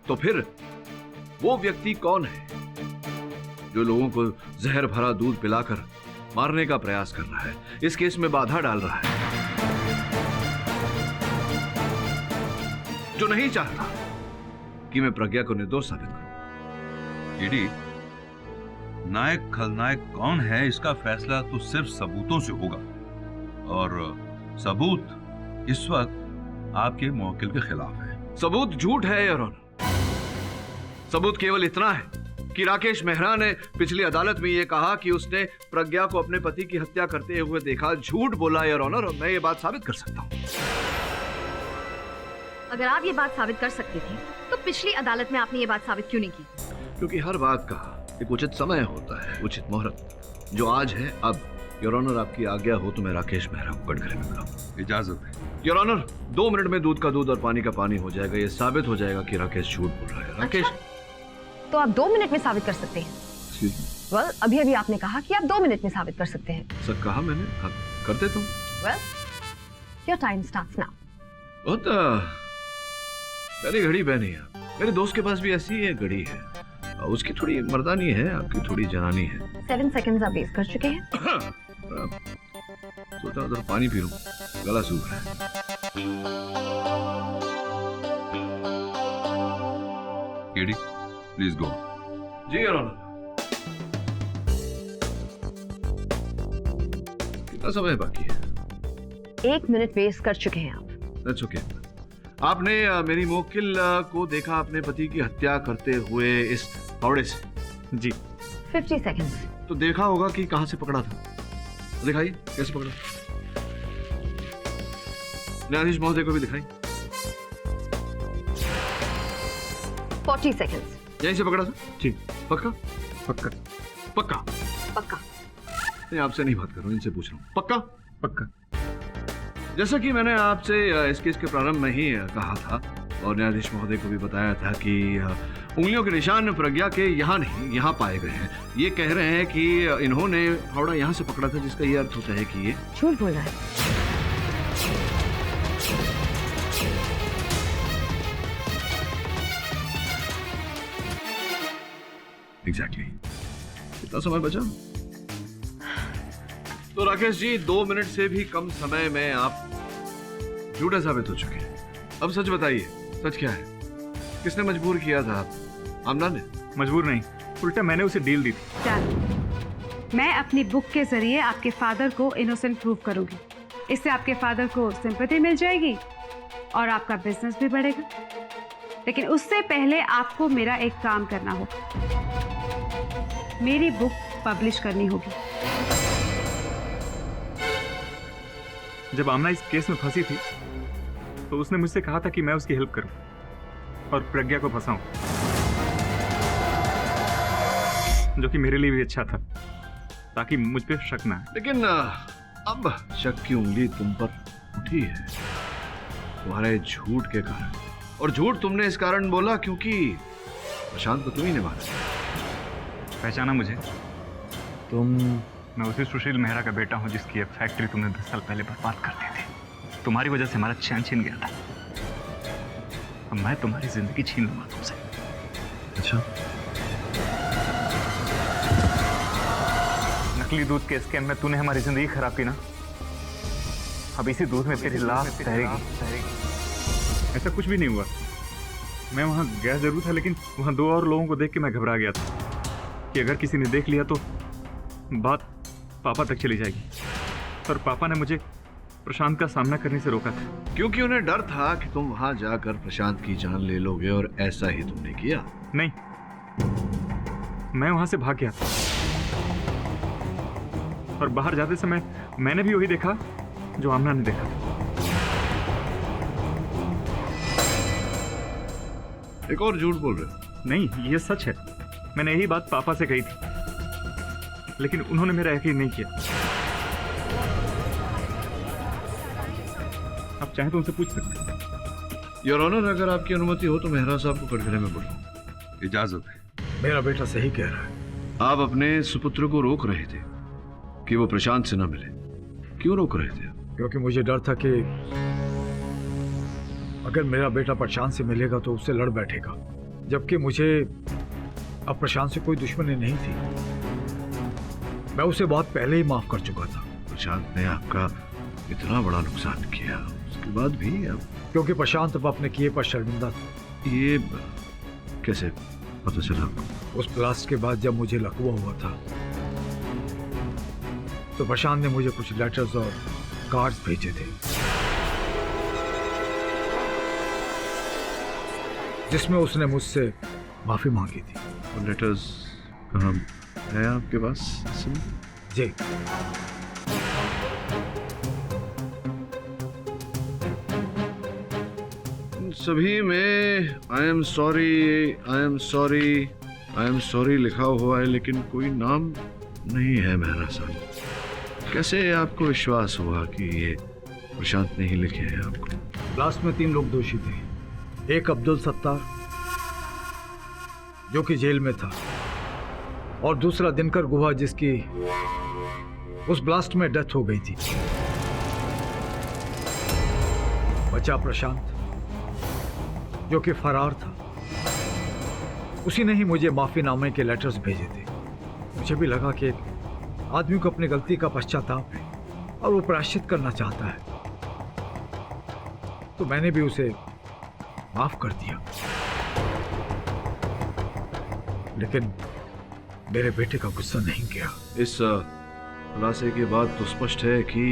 तो फिर वो व्यक्ति कौन है जो लोगों को जहर भरा दूध पिलाकर मारने का प्रयास कर रहा है, इस केस में बाधा डाल रहा है, जो नहीं चाहता कि मैं प्रज्ञा को निर्दोष साबित करूं। ईडी, नायक खलनायक कौन है इसका फैसला तो सिर्फ सबूतों से होगा, और सबूत इस वक्त आपके मुवक्किल के खिलाफ है। सबूत झूठ है योर ऑनर। सबूत केवल इतना है कि राकेश मेहरा ने पिछली अदालत में यह कहा कि उसने प्रज्ञा को अपने पति की हत्या करते हुए देखा। झूठ बोला योर ऑनर, और मैं ये बात साबित कर सकता हूं। अगर आप ये बात साबित कर सकते थे तो पिछली अदालत में आपने ये बात साबित क्यों नहीं की? क्योंकि हर बात का एक उचित समय होता है, उचित मुहूर्त, जो आज है अब। योर ऑनर, आपकी आज्ञा हो तो मैं राकेश मेहरा को कटघरे में बुलाऊं। इजाजत है योर ऑनर। 2 मिनट में दूध का दूध और पानी का पानी हो जाएगा। ये साबित हो जाएगा कि राकेश झूठ बोल रहा है। राकेश, तो आप 2 मिनट में साबित कर सकते हैं। वेल अभी अभी आपने कहा कि आप 2 मिनट में साबित कर सकते हैं। सर कहा मैंने, हाँ, कर देता हूँ। Well your time starts now. बहुत प्यारी घड़ी पहनी है। मेरे दोस्त के पास भी ऐसी ही एक घड़ी है। उसकी थोड़ी मर्दानी है, आपकी थोड़ी जनानी है। 7 सेकंड्स आप वेस्ट कर चुके हैं। सोचा उधर पानी पी लूं, गला सूख रहा है। KD, please go. जी योर ऑनर। कितना समय बाकी है? 1 मिनट वेस्ट कर चुके हैं आप। That's okay. आपने मेरी मोक्किल को देखा अपने पति की हत्या करते हुए इस हावड़े से? जी। 50 सेकंड्स। तो देखा होगा कि कहां से पकड़ा था। दिखाइए कैसे पकड़ा। न्यायाधीश महोदय को भी दिखाई। 40 सेकंड्स। यहीं से पकड़ा था? जी। पक्का? पक्का। पक्का? पक्का। नहीं, आपसे नहीं बात कर रहा हूं, इनसे पूछ रहा हूं। पक्का? पक्का। जैसा कि मैंने आपसे इस केस के प्रारंभ में ही कहा था और न्यायाधीश महोदय को भी बताया था कि उंगलियों के निशान प्रज्ञा के यहाँ नहीं, यहाँ पाए गए हैं। ये कह रहे हैं कि इन्होंने हावड़ा यहाँ से पकड़ा था, जिसका ये अर्थ होता है कि ये झूठ बोल रहा है। एग्जैक्टली। कितना समय बचा? तो राकेश जी 2 मिनट से भी कम समय में आप झूठे साबित हो चुके हैं। अब सच बताइए, सच क्या है? किसने मजबूर किया था आप? आमना ने? मजबूर नहीं, उल्टा मैंने उसे डील दी थी। मैं अपनी बुक के जरिए आपके फादर को इनोसेंट प्रूव करूंगी। इससे आपके फादर को सिंपैथी मिल जाएगी और आपका बिजनेस भी बढ़ेगा। लेकिन उससे पहले आपको मेरा एक काम करना होगा। मेरी बुक पब्लिश करनी होगी। जब आमना इस केस में फंसी थी तो उसने मुझसे कहा था कि मैं उसकी हेल्प करूं और प्रज्ञा को फंसाऊं, जो कि मेरे लिए भी अच्छा था, ताकि मुझ पे शक ना आए। लेकिन अब शक की उंगली तुम पर उठी है, तुम्हारे झूठ के कारण। और झूठ तुमने इस कारण बोला क्योंकि प्रशांत को तुम ही ने मारा। पहचाना मुझे? तुम? मैं उसी सुशील मेहरा का बेटा हूं जिसकी एक फैक्ट्री तुमने 10 साल पहले बर्बाद कर दी थी। तुम्हारी वजह से हमारा चैन छीन गया था। अब मैं तुम्हारी जिंदगी छीन लूंगा तुमसे। अच्छा। नकली दूध के स्कैम में तूने हमारी जिंदगी खराब की ना, अब इसी दूध में तेरी लाश तैरेगी। ऐसा कुछ भी नहीं हुआ। मैं वहां गया जरूर था, लेकिन वहां 2 और लोगों को देख के मैं घबरा गया था कि अगर किसी ने देख लिया तो बात पापा तक चली जाएगी। पर पापा ने मुझे प्रशांत का सामना करने से रोका था, क्योंकि उन्हें डर था कि तुम वहां जाकर प्रशांत की जान ले लोगे, और ऐसा ही तुमने किया। नहीं, मैं वहां से भाग गया था और बाहर जाते समय मैंने भी वही देखा जो आमना ने देखा। एक और झूठ बोल रहे हो? नहीं, ये सच है। मैंने यही बात पापा से कही थी, लेकिन उन्होंने मेरा यकीन नहीं किया। आप चाहे तो उनसे पूछ सकते हैं। योर ऑनर, अगर आपकी अनुमति हो तो मेहरा साहब को कटघरे में बुलाऊं। इजाजत है। मेरा बेटा सही कह रहा है। आप अपने सुपुत्र को रोक रहे थे कि वो प्रशांत से न मिले। क्यों रोक रहे थे? क्योंकि मुझे डर था कि अगर मेरा बेटा प्रशांत से मिलेगा तो उससे लड़ बैठेगा, जबकि मुझे अब प्रशांत से कोई दुश्मनी नहीं थी। मैं उसे बहुत पहले ही माफ कर चुका था। प्रशांत ने आपका इतना बड़ा नुकसान किया, उसके बाद भी अब? क्योंकि प्रशांत अब अपने किए पर शर्मिंदा था। ये कैसे पता चला आपको? उस ब्लास्ट के बाद जब मुझे लकवा हुआ था तो प्रशांत ने मुझे कुछ लेटर्स और कार्ड्स भेजे थे, जिसमें उसने मुझसे माफी मांगी थी। और लेटर्स कहाँ है आपके पास? जी। सभी में आई एम सॉरी लिखा हुआ है, लेकिन कोई नाम नहीं है मेहरा साहब। कैसे आपको विश्वास हुआ कि ये प्रशांत ने ही लिखे हैं आपको? ब्लास्ट में 3 लोग दोषी थे। एक अब्दुल सत्तार, जो कि जेल में था, और दूसरा दिनकर गुहा जिसकी उस ब्लास्ट में डेथ हो गई थी। बचा प्रशांत जो कि फरार था। उसी ने ही मुझे माफीनामे के लेटर्स भेजे थे। मुझे भी लगा कि आदमी को अपनी गलती का पश्चाताप है और वो प्रायश्चित करना चाहता है, तो मैंने भी उसे माफ कर दिया। लेकिन मेरे बेटे का गुस्सा नहीं गया। इस खुलासे के बाद तो स्पष्ट है कि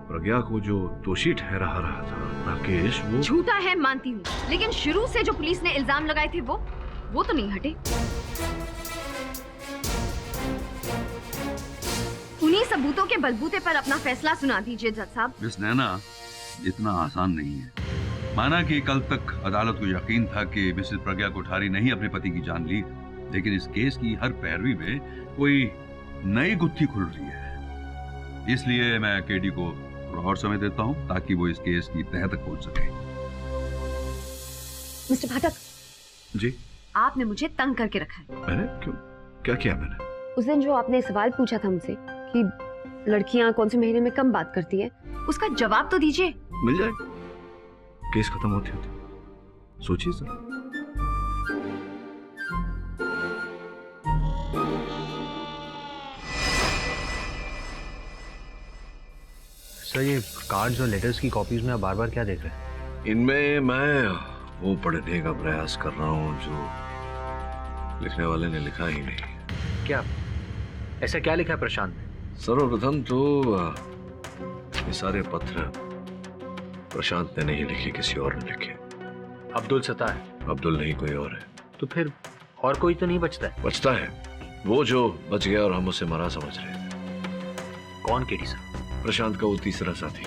प्रज्ञा को जो दोषी ठहरा रहा था राकेश, वो झूठा है मानती हूँ, लेकिन शुरू से जो पुलिस ने इल्जाम लगाए थे वो तो नहीं हटे। उन्हीं सबूतों के बलबूते पर अपना फैसला सुना दीजिए जज साहब। मिस नैना, इतना आसान नहीं है। माना कि कल तक अदालत को यकीन था कि मिसेस प्रज्ञा कोठारी ने ही अपने पति की जान ली, लेकिन इस केस की हर पैरवी में कोई नई गुत्थी खुल रही है। इसलिए मैं केडी को और समय देता हूं ताकि वो इस केस की तह तक पहुंच सके। मिस्टर पाठक जी, आपने मुझे तंग करके रखा है। मैंने क्यों? क्या किया मैंने? उस दिन जो आपने सवाल पूछा था मुझसे कि लड़कियां कौन से महीने में कम बात करती है, उसका जवाब तो दीजिए। मिल जाएगा, केस खत्म होती होती। सोचिए सर। सर, ये कार्ड्स और लेटर्स की कॉपीज में आप बार बार क्या देख रहे हैं? इनमें मैं वो पढ़ने का प्रयास कर रहा हूँ जो लिखने वाले ने लिखा ही नहीं। क्या ऐसा क्या लिखा है प्रशांत ने? सर्वप्रथम तो ये सारे पत्र प्रशांत ने नहीं लिखे, किसी और ने लिखे। अब्दुल सत्तार? अब्दुल नहीं, कोई और है। तो फिर और कोई तो नहीं बचता है? बचता है, वो जो बच गया और हम उसे मरा समझ रहे थे। कौन केडी सर? प्रशांत का वो तीसरा साथी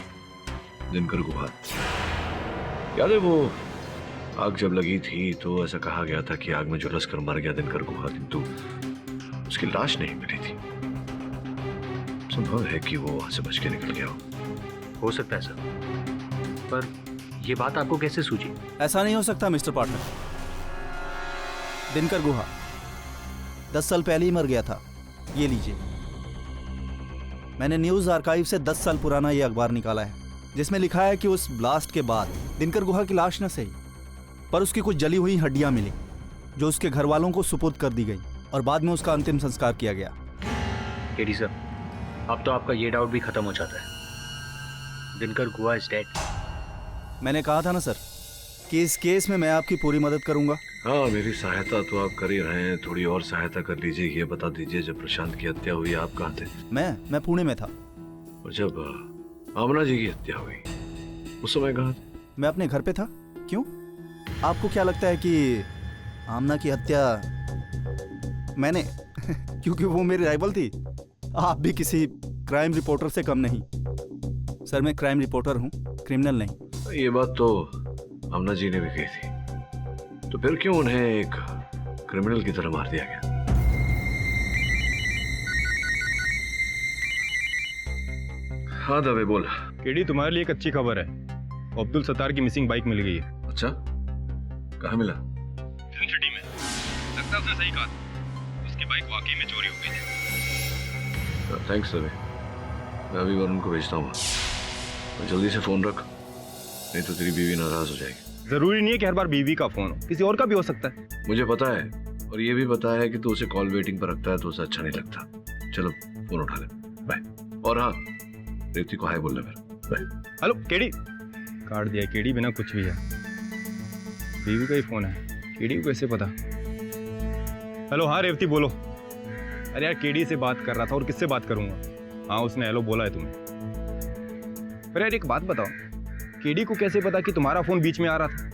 दिनकर गुहा। याद है वो आग जब लगी थी तो ऐसा कहा गया था कि आग में झुलस कर मर गया दिनकर गुहा, किंतु उसकी लाश नहीं मिली थी। संभव है कि वो वहां से बच के निकल गया हो सकता है सर, पर यह बात आपको कैसे सूझी? ऐसा नहीं हो सकता मिस्टर पार्टनर। दिनकर गुहा 10 साल पहले ही मर गया था। ये लीजिए, मैंने न्यूज़ आर्काइव से 10 साल पुराना ये अखबार निकाला है जिसमें लिखा है कि उस ब्लास्ट के बाद दिनकर गुहा की लाश न सही पर उसकी कुछ जली हुई हड्डियां मिली जो उसके घर वालों को सुपुर्द कर दी गई और बाद में उसका अंतिम संस्कार किया गया। केडी सर, अब तो आपका ये डाउट भी खत्म हो जाता है। दिनकर गुहा इज डेड। मैंने कहा था ना सर कि इस केस में मैं आपकी पूरी मदद करूंगा। हाँ, मेरी सहायता तो आप कर ही रहे हैं, थोड़ी और सहायता कर लीजिए। ये बता दीजिए, जब प्रशांत की हत्या हुई आप कहाँ थे? मैं पुणे में था। और जब आमना जी की हत्या हुई उस समय कहाँ थे? मैं अपने घर पे था। क्यों, आपको क्या लगता है कि आमना की हत्या मैंने क्योंकि वो मेरी राइवल थी? आप भी किसी क्राइम रिपोर्टर से कम नहीं। सर, मैं क्राइम रिपोर्टर हूँ, क्रिमिनल नहीं। ये बात तो आमना जी ने भी कही थी, तो फिर क्यों उन्हें एक क्रिमिनल की तरह मार दिया गया? हाँ दवे बोल। केडी, तुम्हारे लिए एक अच्छी खबर है। अब्दुल सत्तार की मिसिंग बाइक मिल गई है। अच्छा, कहाँ मिला? फिल्म सिटी में। लगता है उसने सही कहा, उसकी बाइक वाकई में चोरी हो गई थी। थैंक्स दवे, मैं अभी वरुण को भेजता हूँ। जल्दी से फोन रख, नहीं तो तेरी बीवी नाराज हो जाएगी। जरूरी नहीं है कि हर बार बीवी का फोन हो, किसी और का भी हो सकता है। मुझे पता है, और ये भी पता है कि तू उसे कॉल वेटिंग पर रखता है तो उसे अच्छा नहीं लगता। चलो फोन उठा ले, बाय। और हाँ, रेवती को हाय बोल ले फिर, बाय। Hello KD. काट दिया केडी, बिना कुछ भी है। बीवी का ही फोन है, केडी को कैसे पता? हेलो, हाँ रेवती बोलो। अरे यार, केडी से बात कर रहा था, और किससे बात करूंगा? हाँ, उसने हेलो बोला है तुम्हें। पर यार एक बात बताओ, केडी को कैसे पता कि तुम्हारा फोन बीच में आ रहा था?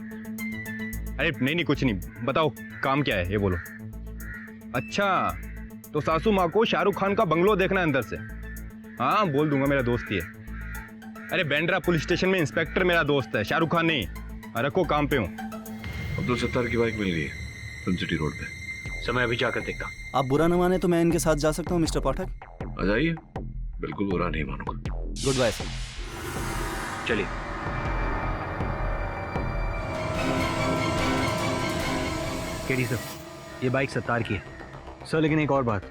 अरे नहीं कुछ नहीं, बताओ काम क्या है ये बोलो। अच्छा, तो सासू माँ को शाहरुख खान का बंगलो देखना है अंदर से? हाँ बोल दूंगा, मेरा दोस्त ही है। अरे बैंड्रा पुलिस स्टेशन में इंस्पेक्टर मेरा दोस्त है, शाहरुख खान नहीं। रखो, काम पे हूँ। अब्दुल सत्तार की बाइक मिल गई है फिल्म सिटी रोड पे। समय अभी जाकर देखता। आप बुरा न माने तो मैं इनके साथ जा सकता हूँ मिस्टर पाठक? आ जाइए, बिल्कुल बुरा नहीं मानूंगा। Goodbye sir. चलिए। केडी सर, ये बाइक सत्तार की है। सर लेकिन एक और बात,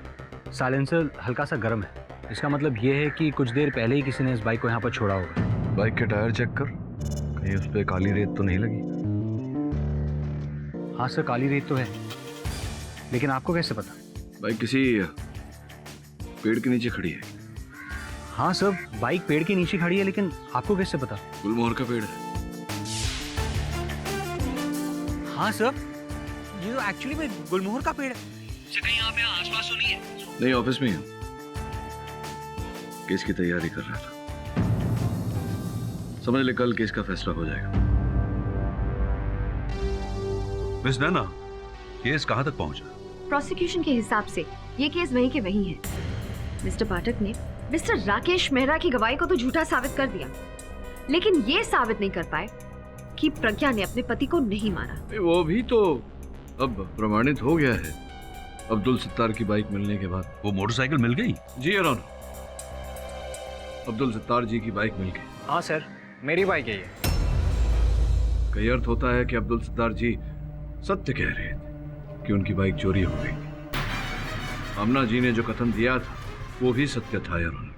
साइलेंसर हल्का सा गर्म है। इसका मतलब ये है कि कुछ देर पहले ही किसी ने इस बाइक को यहाँ पर छोड़ा होगा। बाइक के टायर चेक कर, कहीं उस पर काली रेत तो नहीं लगी। हाँ सर, काली रेत तो है, लेकिन आपको कैसे पता? बाइक किसी पेड़ के नीचे खड़ी है। हाँ सर, बाइक पेड़ के नीचे खड़ी है, लेकिन आपको कैसे पता? गुलमोहर का पेड़ है। हाँ सर, ये तो एक्चुअली में गुलमोहर का पेड़ है। कहीं यहाँ पे आसपास तो नहीं है? नहीं, ऑफिस में ही हूँ, केस की तैयारी कर रहा था। समझ ले कल केस का फैसला हो जाएगा। मिस नैना, केस कहाँ तक पहुंचा? प्रोसिक्यूशन के हिसाब से ये केस वहीं के वहीं है। मिस्टर पाठक ने मिस्टर राकेश मेहरा की गवाही को तो झूठा साबित कर दिया, लेकिन ये साबित नहीं कर पाए कि प्रज्ञा ने अपने पति को नहीं मारा। वो भी तो अब प्रमाणित हो गया है अब्दुल सत्तार की बाइक मिलने के बाद। वो मोटरसाइकिल मिल गई? जी एरोन, अब्दुल सत्तार जी की बाइक मिल गई। हाँ सर, मेरी बाइक है ये। कई अर्थ होता है कि अब्दुल सत्तार जी सत्य कह रहे थे कि उनकी बाइक चोरी हो गई। आमना जी ने जो कथन दिया था वो भी सत्य था एरोन,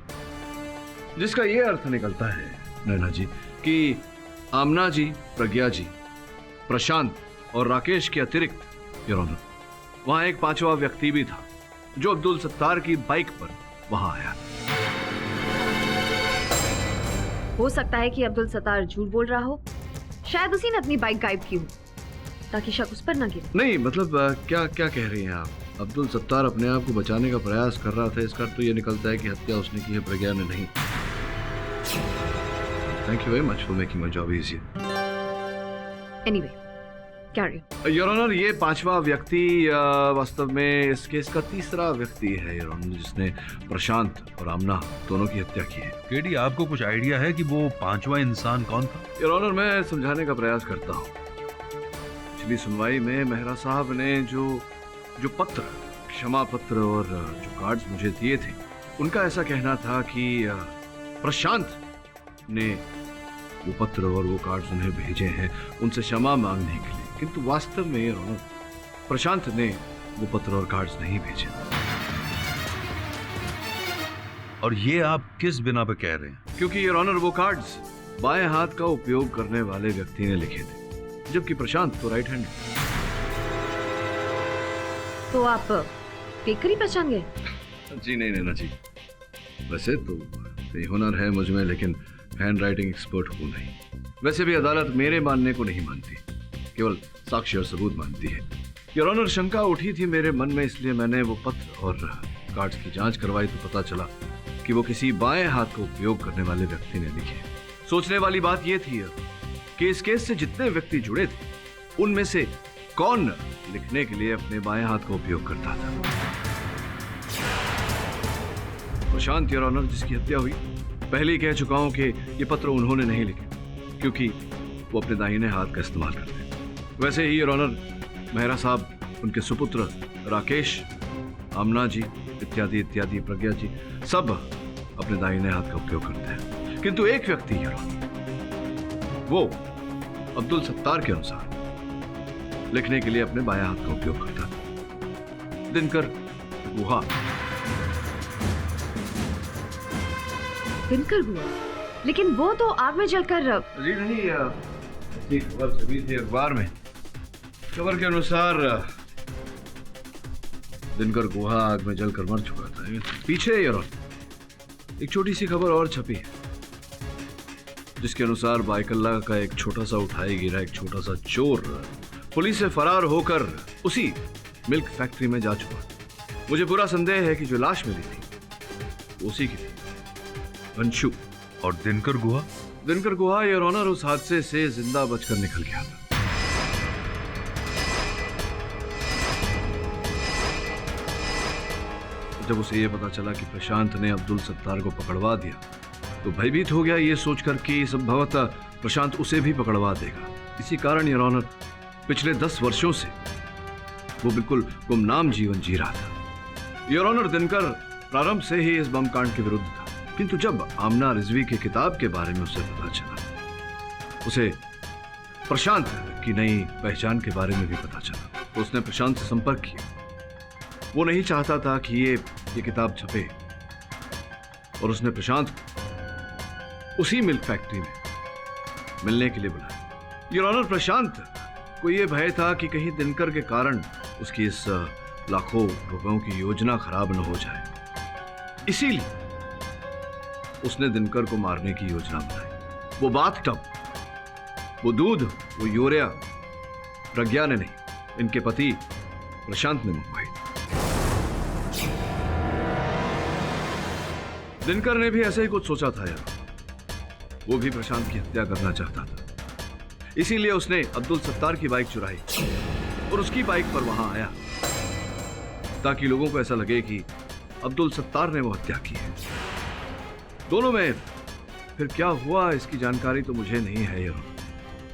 जिसका ये अर्थ निकलता है नैना जी कि आमना जी, प्रज्ञा जी, प्रशांत और राकेश के अतिरिक्त एरोन वहां एक पांचवा व्यक्ति भी था जो अब्दुल सत्तार की बाइक पर वहां आया। हो सकता है कि अब्दुल सत्तार झूठ बोल रहा हो, शायद उसी ने अपनी बाइक गायब की हो ताकि शक उस पर न गिरे। नहीं मतलब क्या क्या कह रही हैं आप? अब्दुल सत्तार अपने आप को बचाने का प्रयास कर रहा था, इसका तो ये निकलता है कि हत्या उसने की है, प्रज्ञा ने नहीं। Thank you very much for making my job easy. Anyway, carry on. Your honour, ये पांचवा व्यक्ति वास्तव में इस केस का तीसरा व्यक्ति है योर ऑनर, जिसने प्रशांत और आमना दोनों की हत्या की है। केडी, आपको कुछ आइडिया है कि वो पांचवा इंसान कौन था? योर ऑनर, मैं समझाने का प्रयास करता हूँ। पिछली सुनवाई में मेहरा साहब ने जो पत्र, क्षमा पत्र और जो कार्ड्स मुझे दिए थे, उनका ऐसा कहना था कि प्रशांत ने वो पत्र और वो कार्ड्स उन्हें भेजे हैं उनसे क्षमा मांगने के लिए, किंतु वास्तव में योर ऑनर प्रशांत ने वो पत्र और कार्ड्स नहीं भेजे। और ये आप किस बिना पे कह रहे हैं? क्योंकि योर ऑनर वो कार्ड्स बाएं हाथ का उपयोग करने वाले व्यक्ति ने लिखे थे, जबकि प्रशांत तो राइट हैंड। तो आप पेकरी पहचान गए? जी नहीं नैना जी, वैसे तो ये हुनर है मुझ में, लेकिन हैंड राइटिंग एक्सपर्ट हूँ नहीं। वैसे भी अदालत मेरे मानने को नहीं मानती, केवल साक्ष्य और सबूत मानती है। योर ऑनर, शंका उठी थी मेरे मन में, इसलिए मैंने वो पत्र और कार्ड्स की जांच करवाई तो पता चला कि वो किसी बाएं हाथ का उपयोग करने वाले व्यक्ति ने लिखे। सोचने वाली बात यह थी कि इस केस से जितने व्यक्ति जुड़े थे उनमें से कौन लिखने के लिए अपने बाएं हाथ का उपयोग करता था। प्रशांत योर ऑनर, जिसकी हत्या हुई, पहले ही कह चुका हूं कि ये पत्र उन्होंने नहीं लिखे क्योंकि वो अपने दाहिने हाथ का इस्तेमाल करते हैं। वैसे ही योर ऑनर मेहरा साहब, उनके सुपुत्र राकेश, आमना जी इत्यादि इत्यादि, प्रज्ञा जी, सब अपने दाहिने हाथ का उपयोग करते हैं, किंतु एक व्यक्ति योर ऑनर, वो अब्दुल सत्तार के अनुसार लिखने के लिए अपने बाएं हाथ का उपयोग करता था, दिनकर गुहा। दिनकर गुहा? लेकिन वो तो आग में जलकर। जी नहीं, खबर छपी थी अखबार में। खबर के अनुसार दिनकर गुहा आग में जलकर मर चुका था। पीछे यार एक छोटी सी खबर और छपी है, जिसके अनुसार बाइकल्ला का एक छोटा सा उठाई गिरा एक छोटा सा चोर पुलिस से फरार होकर उसी मिल्क फैक्ट्री में जा चुका। मुझे पूरा संदेह है कि जो लाश मिली थी उसी की थी, अंशु। और दिनकर गुहा? दिनकर गुहा योर ऑनर उस हादसे से जिंदा बचकर निकल गया था। जब उसे यह पता चला कि प्रशांत ने अब्दुल सत्तार को पकड़वा दिया तो भयभीत हो गया, ये सोचकर कि संभवतः प्रशांत उसे भी पकड़वा देगा। इसी कारण योर ऑनर पिछले 10 वर्षों से वो बिल्कुल गुमनाम जीवन जी रहा था। योर ऑनर, दिनकर प्रारंभ से ही इस बम कांड के विरुद्ध था, किंतु जब आमना रिजवी की किताब के बारे में उसे पता चला, उसे प्रशांत की नई पहचान के बारे में भी पता चला, तो उसने प्रशांत से संपर्क किया वो नहीं चाहता था कि ये किताब छपे, और उसने प्रशांत को उसी मिल्क फैक्ट्री में मिलने के लिए बुलाया। योर ऑनर, प्रशांत को यह भय था कि कहीं दिनकर के कारण उसकी इस लाखों रुपयों की योजना खराब न हो जाए, इसीलिए उसने दिनकर को मारने की योजना बनाई। वो बाथ टब, वो दूध, वो यूरिया प्रज्ञा ने नहीं, इनके पति प्रशांत ने मंगवाई। दिनकर ने भी ऐसा ही कुछ सोचा था यार, वो भी प्रशांत की हत्या करना चाहता था, इसीलिए उसने अब्दुल सत्तार की बाइक चुराई और उसकी बाइक पर वहां आया ताकि लोगों को ऐसा लगे कि अब्दुल सत्तार ने वो हत्या की है। दोनों में फिर क्या हुआ इसकी जानकारी तो मुझे नहीं है यार,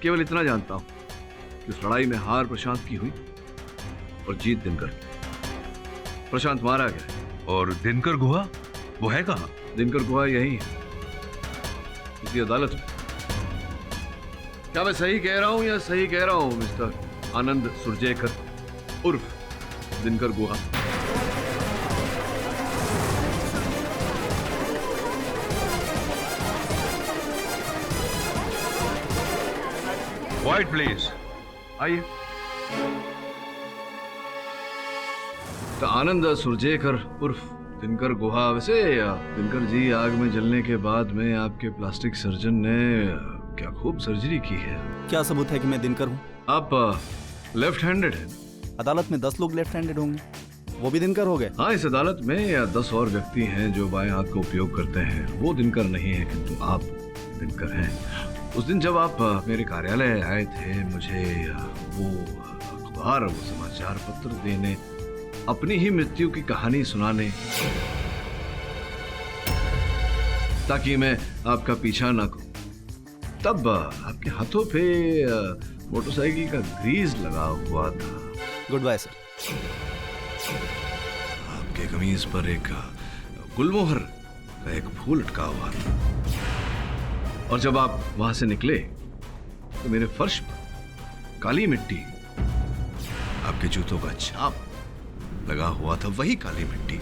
केवल इतना जानता हूं कि उस लड़ाई में हार प्रशांत की हुई और जीत दिनकर की। प्रशांत मारा गया। और दिनकर गुहा वो है कहां? दिनकर गुहा यही है, इसी अदालत में। क्या मैं सही कह रहा हूं या सही कह रहा हूं मिस्टर आनंद सुरजेकर उर्फ दिनकर गुहा? Quiet, please. आइए। तो आनंद सुरजेकर उर्फ दिनकर गुहा। वैसे दिनकर जी, आग में जलने के बाद में आपके प्लास्टिक सर्जन ने क्या खूब सर्जरी की है। क्या सबूत है कि मैं दिनकर हूँ? आप लेफ्ट हैंडेड हैं। अदालत में 10 लोग लेफ्ट हैंडेड होंगे, वो भी दिनकर हो गए? हाँ, इस अदालत में 10 और व्यक्ति हैं जो बाएं हाथ का उपयोग करते हैं। वो दिनकर नहीं है, किंतु आप दिनकर हैं। उस दिन जब आप मेरे कार्यालय आए थे, मुझे वो अखबार, वो समाचार पत्र देने, अपनी ही मृत्यु की कहानी सुनाने, ताकि मैं आपका पीछा ना करूं, तब आपके हाथों पे मोटरसाइकिल का ग्रीस लगा हुआ था। Goodbye sir. आपके कमीज पर एक गुलमोहर का एक फूल अटका हुआ था, और जब आप वहां से निकले तो मेरे फर्श पर काली मिट्टी, आपके जूतों का छाप लगा हुआ था। वही काली मिट्टी,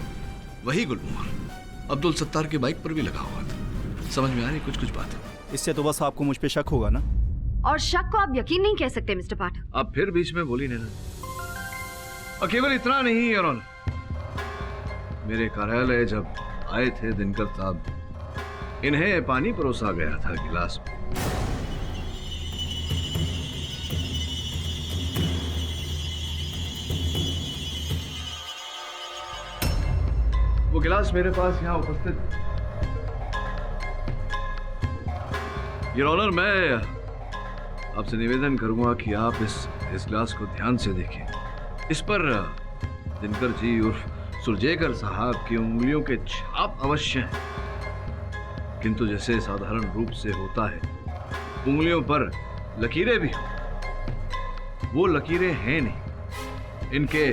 वही गुलमोहर अब्दुल सत्तार की बाइक पर भी लगा हुआ था। समझ में आ रही कुछ कुछ बात? इससे तो बस आपको मुझ पे शक होगा ना? और शक को आप यकीन नहीं कह सकते मिस्टर पाठक। आप फिर बीच में बोली नहीं। और केवल इतना नहीं योर ऑनर, मेरे कार्यालय जब आए थे दिनकर साहब, इन्हें पानी परोसा गया था गिलास में। वो गिलास मेरे पास यहां उपस्थित। योर ऑनर, मैं आपसे निवेदन करूंगा कि आप इस गिलास को ध्यान से देखें। इस पर दिनकर जी उर्फ सुरजेकर साहब की उंगलियों के छाप अवश्य हैं, किंतु जैसे साधारण रूप से होता है, उंगलियों पर लकीरें भी हो, वो लकीरें हैं नहीं। इनके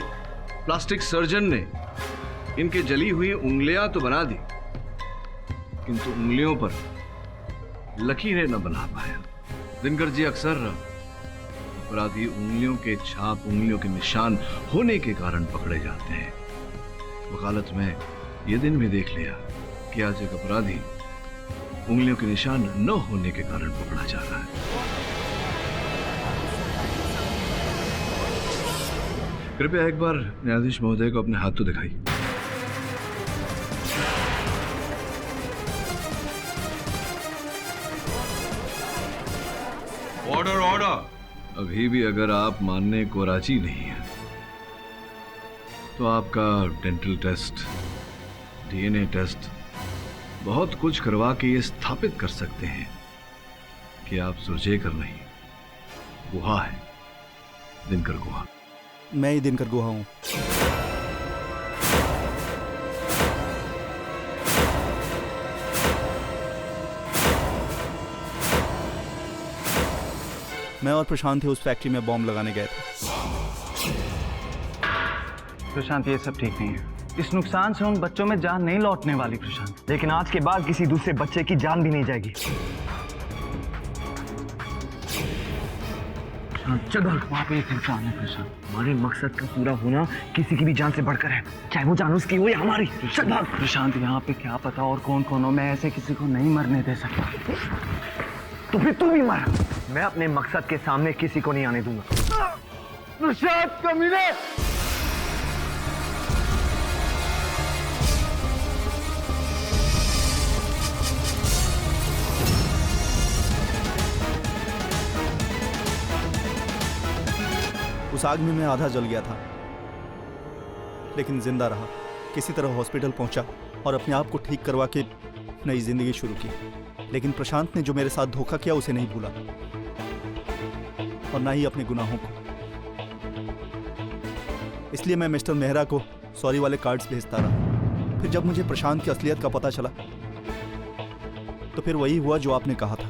प्लास्टिक सर्जन ने इनके जली हुई उंगलियां तो बना दी, किंतु उंगलियों पर लकीरें न बना पाया। दिनकर जी, अक्सर अपराधी उंगलियों के छाप, उंगलियों के निशान होने के कारण पकड़े जाते हैं। वकालत में यह दिन भी देख लिया कि आज एक अपराधी उंगलियों के निशान न होने के कारण पकड़ा जा रहा है। कृपया एक बार न्यायाधीश महोदय को अपने हाथ तो दिखाइए। Order, order. अभी भी अगर आप मानने को राजी नहीं है तो आपका डेंटल टेस्ट, डीएनए टेस्ट, बहुत कुछ करवा के ये स्थापित कर सकते हैं कि आप सुरजेकर नहीं, गुहा है, दिनकर गुहा। मैं ही दिनकर गुहा हूं। मैं और प्रशांत थे उस फैक्ट्री में बॉम्ब लगाने गए थे। प्रशांत, ये सब ठीक नहीं है। इस नुकसान से उन बच्चों में जान नहीं लौटने वाली प्रशांत। लेकिन आज के बाद किसी दूसरे बच्चे की जान भी नहीं जाएगी। प्रशांत चल भाग। वहाँ पे एक इंसान है प्रशांत, हमारे मकसद का पूरा होना किसी की भी जान से बढ़कर है, चाहे वो जान उसकी हो या हमारी। चल भाग प्रशांत, यहाँ पे क्या पता और कौन कौन हो, मैं ऐसे किसी को नहीं मरने दे सकता। तो फिर तू भी मर। मैं अपने मकसद के सामने किसी को नहीं आने दूंगा। प्रशांत कमीने! उस आग में मैं आधा जल गया था, लेकिन जिंदा रहा। किसी तरह हॉस्पिटल पहुंचा और अपने आप को ठीक करवा के नई जिंदगी शुरू की। लेकिन प्रशांत ने जो मेरे साथ धोखा किया उसे नहीं भूला, और ना ही अपने गुनाहों को। इसलिए मैं मिस्टर मेहरा को सॉरी वाले कार्ड्स भेजता रहा। फिर जब मुझे प्रशांत की असलियत का पता चला तो फिर वही हुआ जो आपने कहा था।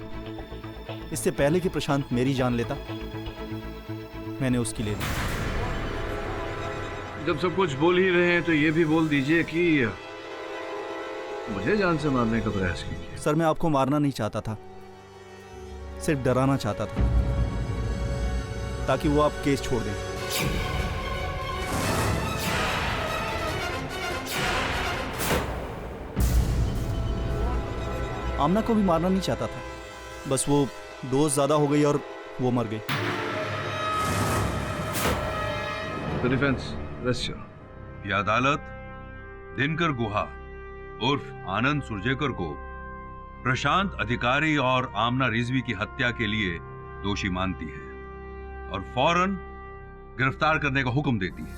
इससे पहले कि प्रशांत मेरी जान लेता, मैंने उसकी ले ली। जब सब कुछ बोल ही रहे हैं तो ये भी बोल दीजिए कि मुझे जान से मारने का प्रयास कीजिए। सर, मैं आपको मारना नहीं चाहता था, सिर्फ डराना चाहता था ताकि वो आप केस छोड़ दें। आमना को भी मारना नहीं चाहता था, बस वो डोज ज्यादा हो गई और वो मर गई। डिफेंस, ये अदालत दिनकर गुहा उर्फ आनंद सुरजेकर को प्रशांत अधिकारी और आमना रिजवी की हत्या के लिए दोषी मानती है और फौरन गिरफ्तार करने का हुक्म देती है,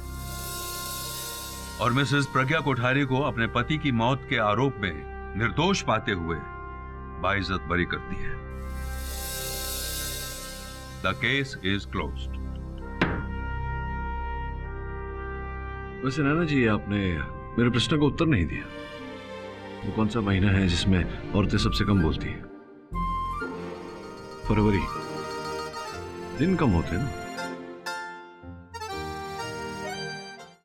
और मिसेस प्रज्ञा कोठारी को अपने पति की मौत के आरोप में निर्दोष पाते हुए बाइज्जत बरी करती है। The case is closed. वैसे नैना जी, आपने मेरे प्रश्न का उत्तर नहीं दिया। वो कौन सा महीना है जिसमें औरतें सबसे कम बोलती हैं? फरवरी। दिन कम होते हैं ना।